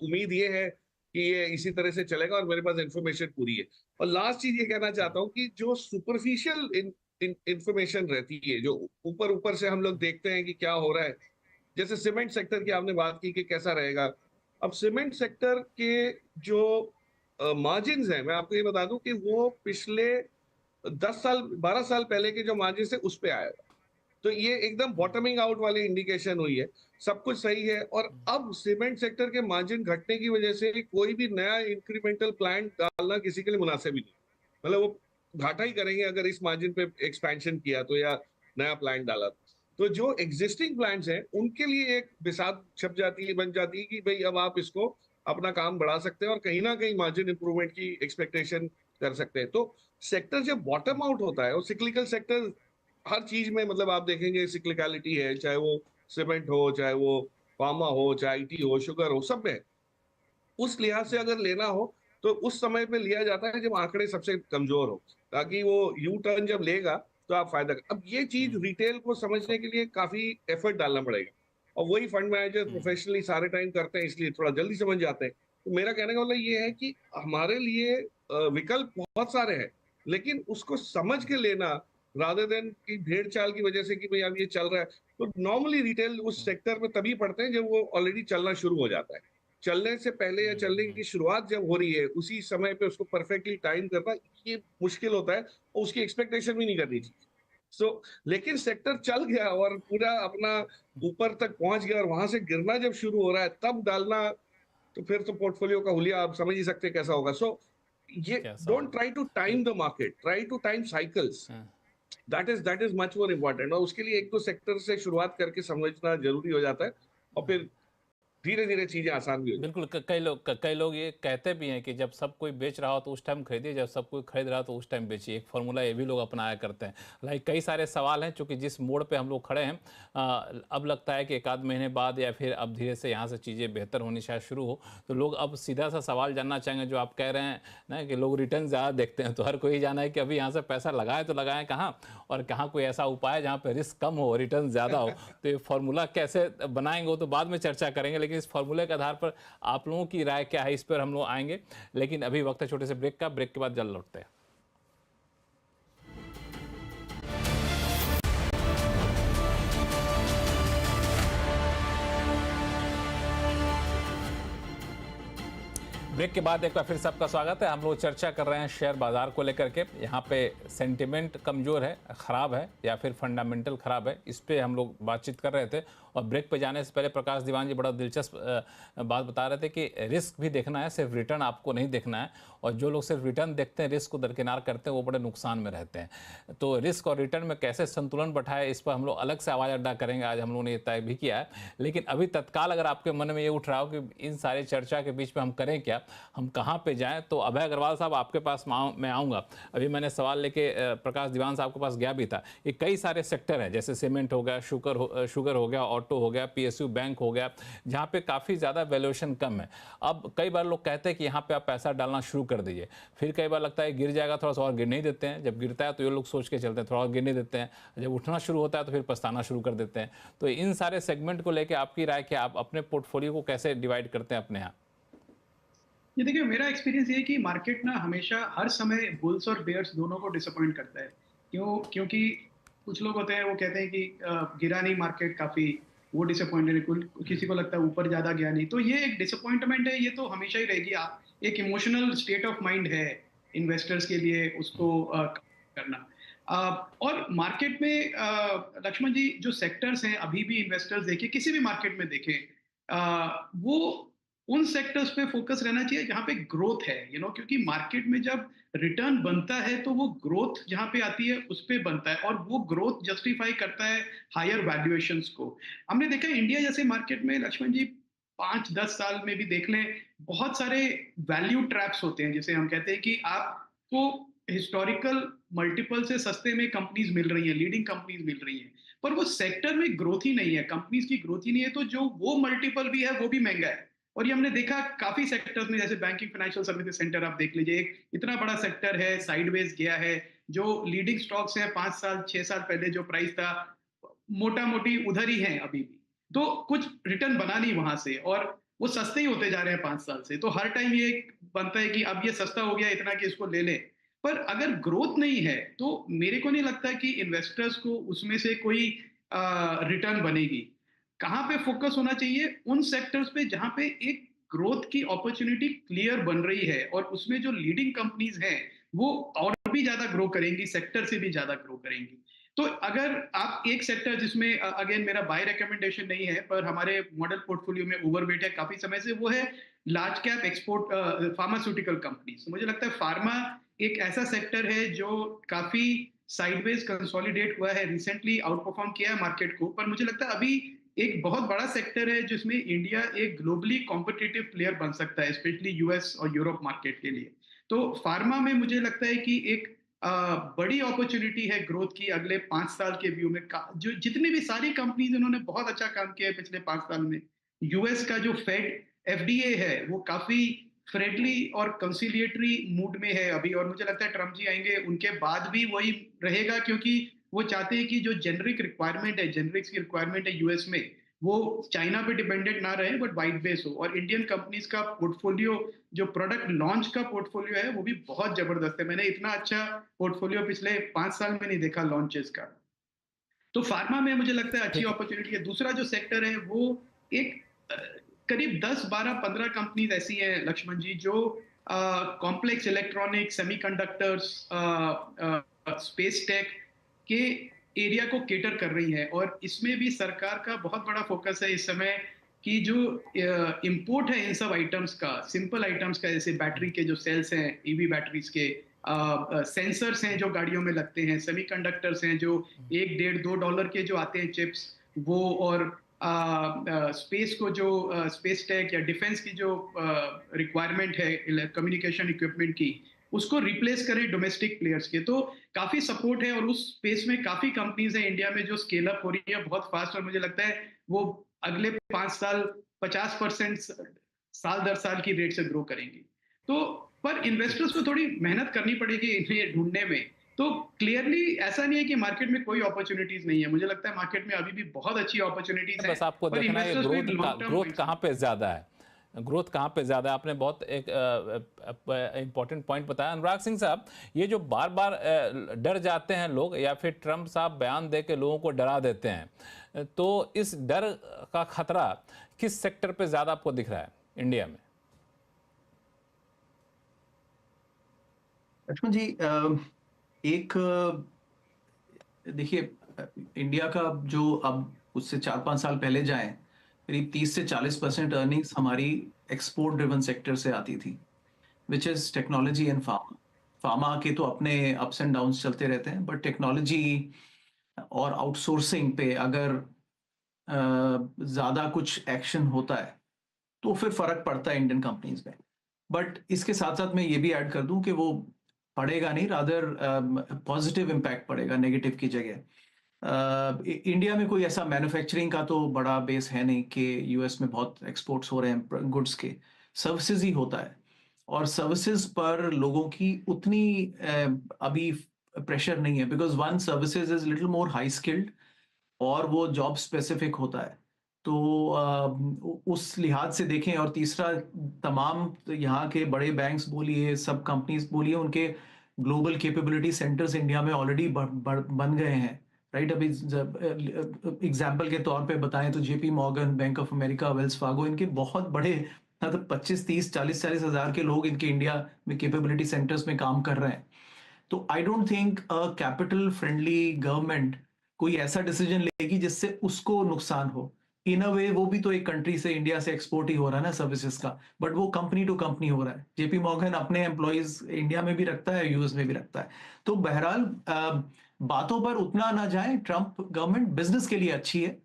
Speaker 2: उम्मीद ये है कि ये इसी तरह से चलेगा और मेरे पास इंफॉर्मेशन पूरी है। और लास्ट चीज ये कहना चाहता हूँ कि जो सुपरफिशियल इंफॉर्मेशन रहती है, जो ऊपर ऊपर से हम लोग देखते हैं कि क्या हो रहा है, जैसे सीमेंट सेक्टर की आपने बात की कि कैसा रहेगा। अब सीमेंट सेक्टर के जो मार्जिन है, मैं आपको ये बता दूं कि वो पिछले 10 साल, 12 साल पहले के जो मार्जिन है उस पे आया। तो ये एकदम बॉटमिंग आउट वाली इंडिकेशन हुई है। सब कुछ सही है, और अब सीमेंट सेक्टर के मार्जिन घटने की वजह से कोई भी नया इंक्रीमेंटल प्लांट डालना किसी के लिए मुनासिब ही नहीं। मतलब वो घाटा ही करेंगे अगर इस मार्जिन पे एक्सपेंशन किया तो, या नया प्लांट डाला तो। जो एग्जिस्टिंग प्लांट्स हैं उनके लिए एक बिसात छप जाती है, बन जाती है कि भाई अब आप इसको अपना काम बढ़ा सकते हैं और कहीं ना कहीं मार्जिन इंप्रूवमेंट की एक्सपेक्टेशन कर सकते हैं। तो सेक्टर जब बॉटम आउट होता है, और सिक्लिकल सेक्टर हर चीज में, मतलब आप देखेंगे सिक्लिकलिटी है, चाहे वो सीमेंट हो, चाहे वो फार्मा हो, चाहे आईटी हो, शुगर हो, सब में। उस लिहाज से अगर लेना हो तो उस समय पे लिया जाता है जब आंकड़े सबसे कमजोर हो, ताकि वो यू टर्न जब लेगा तो आप फायदा कर। अब ये चीज रिटेल को समझने के लिए काफी एफर्ट डालना पड़ेगा, और वही फंड मैनेजर प्रोफेशनली सारे टाइम करते हैं, इसलिए थोड़ा जल्दी समझ जाते हैं। तो मेरा कहने का मतलब ये है कि हमारे लिए विकल्प बहुत सारे हैं, लेकिन उसको समझ के लेना, रादर देन कि भेड़ चाल की वजह से कि भाई अब ये चल रहा है। तो नॉर्मली रिटेल उस सेक्टर में तभी पड़ते हैं जब वो ऑलरेडी चलना शुरू हो जाता है। चलने से पहले या चलने की शुरुआत जब हो रही है उसी समय पे उसको परफेक्टली टाइम करना ये मुश्किल होता है, और उसकी एक्सपेक्टेशन भी नहीं करनी चाहिए। लेकिन सेक्टर चल गया और पूरा अपना ऊपर तक पहुंच गया, और वहां से गिरना जब शुरू हो रहा है तब डालना, तो फिर तो पोर्टफोलियो का हुलिया आप समझ ही सकते हैं कैसा होगा। ये
Speaker 1: कैसा
Speaker 2: डोंट
Speaker 1: होगा।
Speaker 2: Try to time the market, try to time cycles. That is much more important, और उसके लिए एक तो सेक्टर से शुरुआत करके समझना जरूरी हो जाता है, और फिर धीरे धीरे चीजें आसान भी हो
Speaker 1: बिल्कुल कई लोग ये कहते भी हैं कि जब सब कोई बेच रहा हो तो उस टाइम खरीदिए, जब सब कोई खरीद रहा हो तो उस टाइम बेचिए। एक फार्मूला ये भी लोग अपनाया करते हैं। लाइक कई सारे सवाल हैं, चूंकि जिस मोड़ पे हम लोग खड़े हैं, अब लगता है कि एक आध महीने बाद या फिर अब धीरे से यहाँ से चीज़ें बेहतर होनी शायद शुरू हो, तो लोग अब सीधा सा सवाल जानना चाहेंगे जो आप कह रहे हैं ना कि लोग रिटर्न ज़्यादा देखते हैं, तो हर कोई जाना है कि अभी यहाँ से पैसा लगाए तो लगाएं कहाँ, और कहाँ कोई ऐसा उपाय है जहाँ पे रिस्क कम हो रिटर्न ज़्यादा हो। तो ये फार्मूला कैसे बनाएंगे वो तो बाद में चर्चा करेंगे, लेकिन इस फार्मूले के आधार पर आप लोगों की राय क्या है इस पर हम लोग आएंगे। लेकिन अभी वक्त है छोटे से ब्रेक का, ब्रेक के बाद जल्द लौटते हैं। ब्रेक के बाद एक बार फिर सबका स्वागत है। हम लोग चर्चा कर रहे हैं शेयर बाजार को लेकर के। यहाँ पे सेंटिमेंट कमजोर है, खराब है, या फिर फंडामेंटल खराब है, इस पे हम लोग बातचीत कर रहे थे। और ब्रेक पे जाने से पहले प्रकाश दीवान जी बड़ा दिलचस्प बात बता रहे थे कि रिस्क भी देखना है, सिर्फ रिटर्न आपको नहीं देखना है। और जो लोग सिर्फ रिटर्न देखते हैं, रिस्क को दरकिनार करते हैं, वो बड़े नुकसान में रहते हैं। तो रिस्क और रिटर्न में कैसे संतुलन बैठाए, इस पर हम लोग अलग से आवाज़ अड्डा करेंगे। आज हम लोगों ने ये तय भी किया है। लेकिन अभी तत्काल अगर आपके मन में ये उठ रहा हो कि इन सारे चर्चा के बीच में हम करें क्या, हम कहाँ पे जाएं, तो अभय अग्रवाल साहब आपके पास मैं आऊँगा। अभी मैंने सवाल लेके प्रकाश दीवान साहब के पास गया भी था। ये कई सारे सेक्टर हैं, जैसे सीमेंट हो गया, शुगर हो गया, ऑटो हो गया, PSU बैंक हो गया, जहाँ पे काफ़ी ज़्यादा वैल्यूएशन कम है। अब कई बार लोग कहते हैं कि यहाँ पे आप पैसा डालना शुरू कर दीजिए, फिर कई बार लगता है गिर जाएगा, थोड़ा सा और गिरने ही देते हैं। जब गिरता है तो ये लोग सोच के चलते हैं, थोड़ा और गिरने देते हैं। जब उठना शुरू होता है तो फिर पछताना शुरू कर देते हैं। तो इन सारे सेगमेंट को लेकर आपकी राय क्या, आप अपने पोर्टफोलियो को कैसे डिवाइड करते हैं अपने यहाँ?
Speaker 3: ये देखिए, मेरा एक्सपीरियंस ये है कि मार्केट ना हमेशा हर समय बुल्स और बेयर्स दोनों को डिसअपॉइंट करता है। क्योंकि कुछ लोग होते हैं वो कहते हैं कि गिरा नहीं मार्केट काफी, वो डिसअपॉइंटेड है। किसी को लगता है ऊपर ज्यादा गया नहीं, तो ये एक डिसअपॉइंटमेंट है, ये तो हमेशा ही रहेगी। आप एक इमोशनल स्टेट ऑफ माइंड है इन्वेस्टर्स के लिए उसको करना। और मार्केट में लक्ष्मण जी जो सेक्टर्स हैं, अभी भी इन्वेस्टर्स देखिए, किसी भी मार्केट में देखें, वो उन सेक्टर्स पे फोकस रहना चाहिए जहां पे ग्रोथ है, क्योंकि मार्केट में जब रिटर्न बनता है तो वो ग्रोथ जहां पे आती है उस पे बनता है, और वो ग्रोथ जस्टिफाई करता है हायर वैल्यूएशंस को। हमने देखा है इंडिया जैसे मार्केट में लक्ष्मण जी 5-10 साल में भी देख लें, बहुत सारे वैल्यू ट्रैप्स होते हैं, जिसे हम कहते हैं कि आपको हिस्टोरिकल मल्टीपल से सस्ते में कंपनीज मिल रही हैं, लीडिंग कंपनीज मिल रही हैं, पर वो सेक्टर में ग्रोथ ही नहीं है, कंपनीज की ग्रोथ ही नहीं है, तो जो वो मल्टीपल भी है वो भी महंगा है। और ये हमने देखा काफी सेक्टर्स में, जैसे बैंकिंग फाइनेंशियल सर्विसेज सेक्टर आप देख लीजिए, एक इतना बड़ा सेक्टर है, साइडवेज गया है। जो लीडिंग स्टॉक्स हैं 5 साल 6 साल पहले जो प्राइस था, मोटा मोटी उधर ही है अभी भी, तो कुछ रिटर्न बना नहीं वहां से, और वो सस्ते ही होते जा रहे हैं 5 साल से। तो हर टाइम ये बनता है कि अब ये सस्ता हो गया इतना कि इसको ले लें, पर अगर ग्रोथ नहीं है तो मेरे को नहीं लगता कि इन्वेस्टर्स को उसमें से कोई रिटर्न बनेगी। कहाँ पे फोकस होना चाहिए? उन सेक्टर्स पे जहां पे एक ग्रोथ की अपॉर्चुनिटी क्लियर बन रही है, और उसमें जो लीडिंग कंपनीज हैं वो और भी ज्यादा ग्रो करेंगी, सेक्टर से भी ज्यादा ग्रो करेंगी। तो अगर आप एक सेक्टर जिसमें अगेन मेरा बाय रिकमेंडेशन नहीं है, पर हमारे मॉडल पोर्टफोलियो में ओवरवेट है काफी समय से, वो है large cap export pharmaceutical companies. मुझे लगता है फार्मा एक ऐसा सेक्टर है जो काफी साइडवेज कंसोलिडेट हुआ है, रिसेंटली आउट परफॉर्म किया है मार्केट को, पर मुझे लगता है अभी एक बहुत बड़ा सेक्टर है जिसमें इंडिया एक ग्लोबली कॉम्पिटिटिव प्लेयर बन सकता है, स्पेशली यूएस और यूरोप मार्केट के लिए। तो फार्मा में मुझे लगता है कि एक बड़ी अपॉर्चुनिटी है ग्रोथ की अगले 5 साल के व्यू में। जो जितनी भी सारी कंपनीज उन्होंने बहुत अच्छा काम किया है पिछले 5 साल में। यूएस का जो फेड FDA है वो काफी फ्रेंडली और कंसिलिएटरी मूड में है अभी, और मुझे लगता है ट्रम्प जी आएंगे उनके बाद भी वही रहेगा, क्योंकि वो चाहते हैं कि जो जेनरिक रिक्वायरमेंट है, जेनरिक्स की रिक्वायरमेंट है यूएस में, वो चाइना पे डिपेंडेंट ना रहे बट वाइड बेस हो। और इंडियन कंपनीज का पोर्टफोलियो, जो प्रोडक्ट लॉन्च का पोर्टफोलियो है, वो भी बहुत जबरदस्त है। मैंने इतना अच्छा पोर्टफोलियो पिछले 5 साल में नहीं देखा लॉन्चेस का। तो फार्मा में मुझे लगता है अच्छी अपॉर्चुनिटी है। दूसरा जो सेक्टर है वो एक करीब 10, 12, 15 कंपनीज ऐसी हैं लक्ष्मण जी जो complex electronics, semiconductors, space tech के एरिया को केटर कर रही है, और इसमें भी सरकार का बहुत बड़ा फोकस है इस समय कि जो इंपोर्ट है इन सब आइटम्स का, सिंपल आइटम्स का, जैसे बैटरी के जो सेल्स हैं, ईवी बैटरीज के, सेंसर्स हैं जो गाड़ियों में लगते हैं, सेमीकंडक्टर्स हैं जो $1, $1.5, $2 के जो आते हैं चिप्स, वो, और स्पेस को जो स्पेस टेक या डिफेंस की जो रिक्वायरमेंट है कम्युनिकेशन इक्विपमेंट की, उसको रिप्लेस करें डोमेस्टिक प्लेयर्स के। तो काफी सपोर्ट है, और उस स्पेस में काफी कंपनीज हैं इंडिया में जो स्केल अप हो रही है बहुत फास्ट, और मुझे लगता है वो अगले 5 साल 50% साल दर साल की रेट से ग्रो करेंगी। तो पर इन्वेस्टर्स को थोड़ी मेहनत करनी पड़ेगी इन्हें ढूंढने में। तो क्लियरली ऐसा नहीं है कि मार्केट में कोई अपॉर्चुनिटीज नहीं है, मुझे लगता है मार्केट में अभी भी बहुत अच्छी अपॉर्चुनिटीज हैं,
Speaker 1: बस आपको
Speaker 3: पर
Speaker 1: देखना है
Speaker 3: इन्वेस्टर्स को एक लॉन्ग टर्म
Speaker 1: ग्रोथ कहाँ पे ज़्यादा है, ग्रोथ कहाँ पे ज़्यादा है। आपने बहुत एक इम्पॉर्टेंट पॉइंट बताया अनुराग सिंह साहब। ये जो बार बार डर जाते हैं लोग, या फिर ट्रम्प साहब बयान दे के लोगों को डरा देते हैं, तो इस डर का खतरा किस सेक्टर पे ज़्यादा आपको दिख रहा है इंडिया में?
Speaker 4: लक्ष्मण जी, एक देखिए, इंडिया का जो अब उससे 4-5 साल पहले जाएं, करीब 30 से 40% अर्निंग्स हमारी एक्सपोर्ट ड्रिवन सेक्टर से आती थी, which is technology and pharma. Pharma के तो अपने अप्स एंड डाउन्स चलते रहते हैं, बट टेक्नोलॉजी और आउटसोर्सिंग पे अगर ज्यादा कुछ एक्शन होता है तो फिर फर्क पड़ता है इंडियन कंपनीज में। बट इसके साथ साथ मैं ये भी ऐड कर दूं कि वो पड़ेगा नहीं, रादर पॉजिटिव इम्पैक्ट पड़ेगा नेगेटिव की जगह। इंडिया में कोई ऐसा मैन्युफैक्चरिंग का तो बड़ा बेस है नहीं कि यूएस में बहुत एक्सपोर्ट्स हो रहे हैं गुड्स के, सर्विसेज ही होता है, और सर्विसेज पर लोगों की उतनी अभी प्रेशर नहीं है, because one services is little more high skilled और वो जॉब स्पेसिफिक होता है। तो उस लिहाज से देखें, और तीसरा, तमाम यहाँ के बड़े बैंक्स बोलिए, सब कंपनीज बोलिए, उनके ग्लोबल कैपेबिलिटी सेंटर्स इंडिया में ऑलरेडी बन गए हैं, राइट। अभी एग्जाम्पल के तौर पे बताएं तो JP Morgan, bank of America, Wells Fargo, इनके बहुत बड़े, मतलब 25, 30, 40 हजार के लोग इनके इंडिया में कैपेबिलिटी सेंटर्स में काम कर रहे हैं। तो I don't think a capital friendly government कोई ऐसा डिसीजन लेगी जिससे उसको नुकसान हो। इन अ वे वो भी तो एक कंट्री से, इंडिया से एक्सपोर्ट ही हो रहा है ना सर्विसेज का, बट वो कंपनी टू कंपनी हो रहा है। जेपी मॉर्गन अपने एम्प्लॉइज इंडिया में भी रखता है, यूएस में भी रखता है। तो बहरहाल बातों पर उतना ना जाए, ट्रम्प गवर्नमेंट बिजनेस के लिए अच्छी है,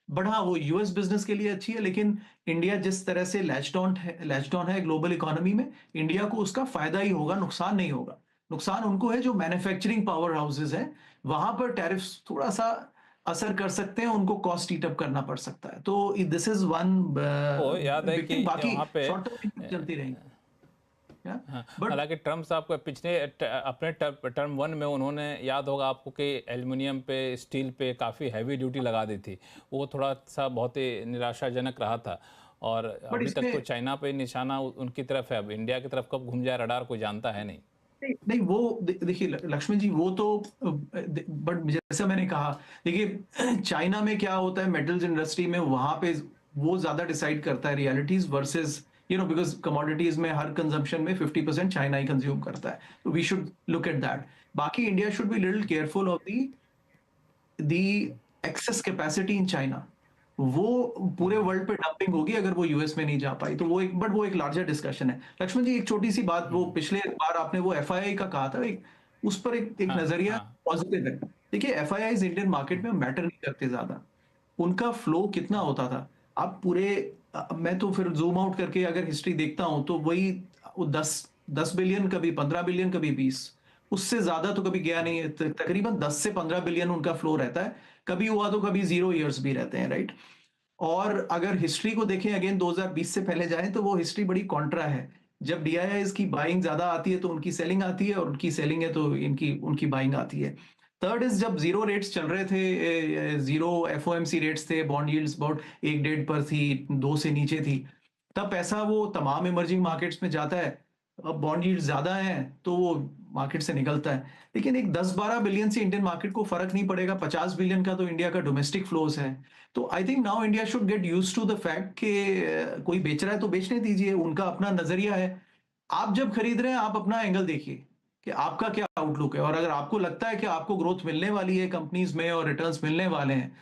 Speaker 4: बट हाँ वो यूएस बिजनेस के लिए अच्छी है, लेकिन इंडिया जिस तरह से लैच्ड ऑन है ग्लोबल इकोनॉमी में, इंडिया को उसका फायदा ही होगा, नुकसान नहीं होगा। नुकसान उनको है जो मैन्युफैक्चरिंग पावर हाउसेज हैं, वहां पर टैरिफ्स थोड़ा सा असर कर सकते हैं, उनको कॉस्ट ईट अप करना पड़ सकता है। तो दिस इज वन
Speaker 1: तो याद है कि
Speaker 4: बाकी
Speaker 1: वहाँ पे
Speaker 4: शॉर्ट टर्म चलती रहेंगी। बट
Speaker 1: हालांकि ट्रम्प साहब को पिछले अपने टर्म 1 में उन्होंने, याद होगा आपको, कि एल्युमिनियम पे, स्टील पे काफ़ी हैवी ड्यूटी लगा दी थी। वो थोड़ा सा बहुत ही निराशाजनक रहा था, और अभी तक तो चाइना पे निशाना उनकी तरफ है। अब इंडिया की तरफ कब घूम जाए रडार कोई जानता है नहीं।
Speaker 4: नहीं वो देखिए लक्ष्मण जी, वो तो, बट जैसा मैंने कहा, देखिए चाइना में क्या होता है मेटल्स इंडस्ट्री में, वहां पे वो ज्यादा डिसाइड करता है रियलिटीज वर्सेस, बिकॉज कमोडिटीज में हर कंजम्पशन में 50% चाइना ही कंज्यूम करता है, तो we should look at that. बाकी India should be little careful of the excess capacity in China. वो पूरे वर्ल्ड पे डंपिंग होगी अगर वो यूएस में नहीं जा पाई, तो वो एक लार्जर डिस्कशन है। लक्ष्मण जी, एक छोटी सी बात, वो पिछले बार आपने वो एफआईआई का कहा था, उस पर एक नजरिया पॉजिटिव है। देखिए एफआईआई इंडियन मार्केट में मैटर नहीं करते ज्यादा, उनका फ्लो कितना होता था। आप मैं तो फिर जूम आउट करके अगर हिस्ट्री देखता हूं तो वही 10 बिलियन, कभी 15 बिलियन, कभी 20, उससे ज्यादा तो कभी गया नहीं है। तकरीबन 10 से 15 बिलियन उनका फ्लो रहता है, कभी हुआ तो कभी 0 ईयर्स भी रहते हैं, राइट। और अगर हिस्ट्री को देखें अगेन 2020 से पहले जाएं तो वो हिस्ट्री बड़ी कॉन्ट्रा है। जब डीआईआईज की बाइंग ज्यादा आती है तो उनकी सेलिंग आती है, और उनकी सेलिंग है तो उनकी बाइंग आती है। थर्ड इज, जब जीरो रेट्स चल रहे थे, जीरो एफओएमसी रेट्स थे, बॉन्ड यील्ड्स about 1.5 पर थी, 2 से नीचे थी, तब पैसा वो तमाम इमर्जिंग मार्केट्स में जाता है। अब बॉन्ड यील्ड ज्यादा है तो वो मार्केट से निकलता है। लेकिन एक 10-12 बिलियन से इंडियन मार्केट को फर्क नहीं पड़ेगा, 50 बिलियन का तो इंडिया का डोमेस्टिक फ्लोज है। तो I think now India should get used to the fact कि कोई बेच रहा है तो बेचने दीजिए, उनका अपना नजरिया है। आप जब खरीद रहे हैं आप अपना एंगल देखिए कि आपका क्या आउटलुक है, और अगर आपको लगता है कि आपको ग्रोथ मिलने वाली है कंपनीज में और रिटर्न्स मिलने वाले हैं,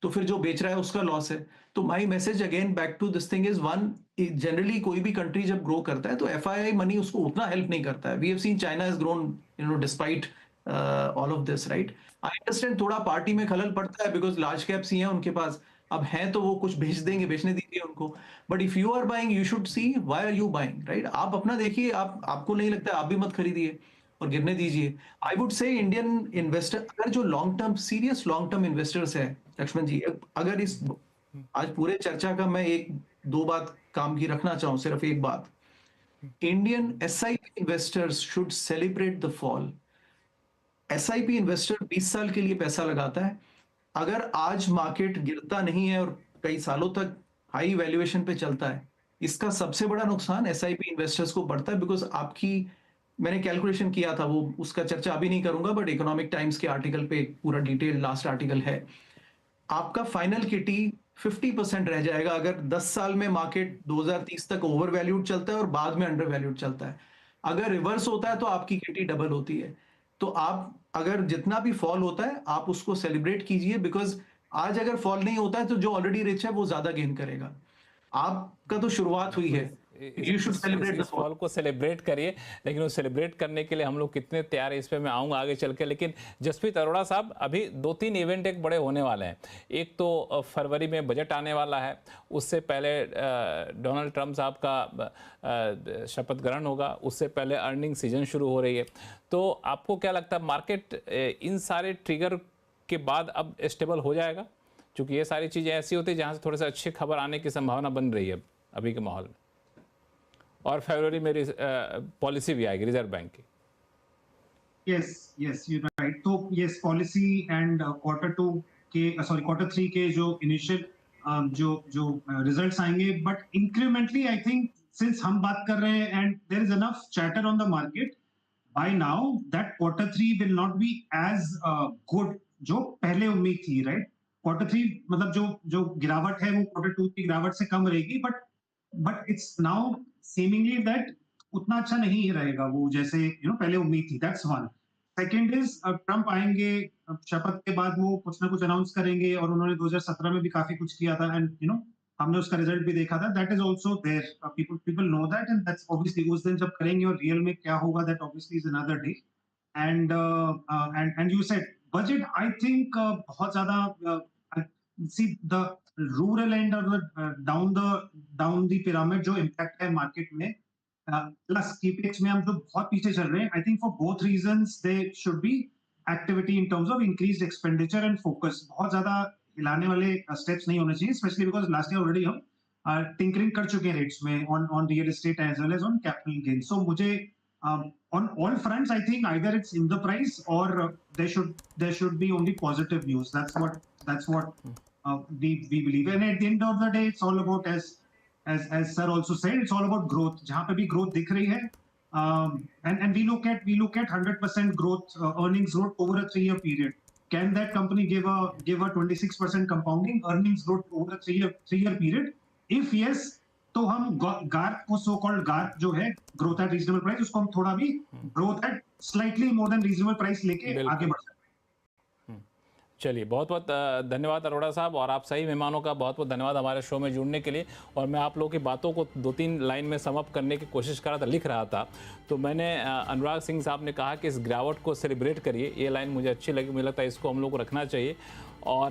Speaker 4: तो फिर जो बेच रहा है उसका लॉस है। तो my message again back to this thing is one, generally कोई भी कंट्री जब ग्रो करता है तो एफआईआई मनी उसको उतना हेल्प नहीं करता है। We have seen China has grown despite all of this, right. I understand थोड़ा पार्टी में खलल पड़ता है बिकॉज लार्ज कैप्स ही हैं उनके पास, अब हैं तो वो कुछ भेज देंगे, बेचने दीजिए उनको। But if you are buying, you should see why are you buying, right? आप अपना देखिए, आपको नहीं लगता है, आप भी मत खरीदिए और गिरने दीजिए। I would say Indian investor, अगर जो long term, serious long term investors है लक्ष्मण जी, अगर इस आज पूरे चर्चा का मैं एक दो बात काम की रखना चाहूं, सिर्फ एक बात, Indian SIP investors should celebrate the fall. SIP investor 20 साल के लिए पैसा लगाता है, अगर आज मार्केट गिरता नहीं है और कई सालों तक हाई वैल्यूएशन पे चलता है, इसका सबसे बड़ा नुकसान एसआईपी इन्वेस्टर्स को पड़ता है। बिकॉज आपकी, मैंने कैलकुलेशन किया था, वो उसका चर्चा अभी नहीं करूंगा, बट इकोनॉमिक टाइम्स के आर्टिकल पे पूरा डिटेल लास्ट आर्टिकल है। आपका फाइनल किटी 50% रह जाएगा अगर 10 साल में मार्केट 2030 तक ओवर वैल्यूड चलता है और बाद में अंडर वैल्यूड चलता है। अगर रिवर्स होता है तो आपकी किटी डबल होती है। तो आप अगर जितना भी फॉल होता है आप उसको सेलिब्रेट कीजिए, बिकॉज आज अगर फॉल नहीं होता है तो जो ऑलरेडी रिच है वो ज्यादा गेन करेगा। आपका तो शुरुआत हुई है, यू शुड सेलिब्रेट द
Speaker 1: इस फॉल को सेलिब्रेट करिए, लेकिन वो सेलिब्रेट करने के लिए हम लोग कितने तैयार है इस पे मैं आऊँगा आगे चल के। लेकिन जसप्रीत अरोड़ा साहब, अभी 2-3 इवेंट एक बड़े होने वाले हैं। एक तो फरवरी में बजट आने वाला है, उससे पहले डोनाल्ड ट्रंप साहब का शपथ ग्रहण होगा, उससे पहले अर्निंग सीजन शुरू हो रही है। तो आपको क्या लगता है मार्केट इन सारे ट्रिगर के बाद अब स्टेबल हो जाएगा? क्योंकि ये सारी चीज़ें ऐसी होती है जहाँ से थोड़े से अच्छी खबर आने की संभावना बन रही है अभी के माहौल में। और फरवरी में पॉलिसी भी आएगी रिजर्व बैंक की।
Speaker 5: Yes yes, you right. तो यस, पॉलिसी एंड क्वार्टर 3 के जो इनिशियल जो रिजल्ट्स आएंगे, but incrementally I think since हम बात कर रहे हैं and there is enough chatter on the market by now that quarter 3 will not be as good जो पहले उम्मीद थी, राइट? क्वार्टर 3 मतलब जो गिरावट है वो क्वार्टर 2 की गिरावट से कम रहेगी, but it's now seemingly that उतना अच्छा नहीं रहेगा वो जैसे पहले उम्मीद थी। That's one. Second is Trump आएंगे, शपथ के बाद वो कुछ ना कुछ अनाउंस करेंगे, और उन्होंने 2017 में भी काफी कुछ किया था एंड हमने उसका रिजल्ट भी देखा था। That is also there, people know that, and that's obviously उस दिन जब करेंगे और रियल में क्या होगा that obviously is another day. And you said budget, I think बहुत ज्यादा see the rural end or the down the pyramid जो impact है मार्केट में, प्लस कीपेक्स में हम जो बहुत पीछे चल रहे हैं, I think for both reasons they should be activity in terms of increased expenditure and focus. बहुत ज्यादा हिलाने वाले स्टेप्स नहीं होने चाहिए, specially because last year already हम टिंकरिंग कर चुके हैं रेट्स में on real estate as well as on capital gain. So मुझे on all fronts I think either it's in the price or there should be only positive news. That's what we believe, and at the end of the day it's all about, as sir also said, it's all about growth. जहाँ पे भी growth दिख रही है, and we look at 100% growth, earnings growth over a 3-year period. Can that company give a 26% compounding earnings growth over a 3-year period? If yes, तो हम Garp को, so called Garp जो है ग्रोथ एट रीजनेबल प्राइस, उसको हम थोड़ा भी growth at slightly more than reasonable price लेके आगे बढ़ सकते हैं।
Speaker 1: चलिए, बहुत बहुत धन्यवाद अरोड़ा साहब, और आप सही मेहमानों का बहुत बहुत धन्यवाद हमारे शो में जुड़ने के लिए। और मैं आप लोगों की बातों को 2-3 लाइन में सम अप करने की कोशिश कर रहा था, लिख रहा था, तो मैंने अनुराग सिंह साहब ने कहा कि इस गिरावट को सेलिब्रेट करिए, ये लाइन मुझे अच्छी लगी, मुझे लगता है इसको हम लोग को रखना चाहिए। और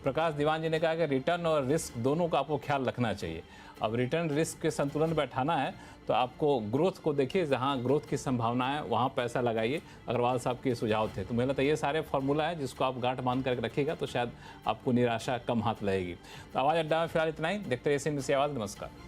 Speaker 1: प्रकाश दीवान जी ने कहा कि रिटर्न और रिस्क दोनों का आपको ख्याल रखना चाहिए। अब रिटर्न रिस्क के संतुलन बैठाना है तो आपको ग्रोथ को देखिए, जहां ग्रोथ की संभावना है वहां पैसा लगाइए। अग्रवाल साहब के सुझाव थे, तो मुझे लगता है ये सारे फॉर्मूला है जिसको आप गांठ बांध करके रखिएगा तो शायद आपको निराशा कम हाथ लगेगी। तो आवाज़ अड्डा में फिलहाल इतना ही। देखते रहिए आवाज़। नमस्कार।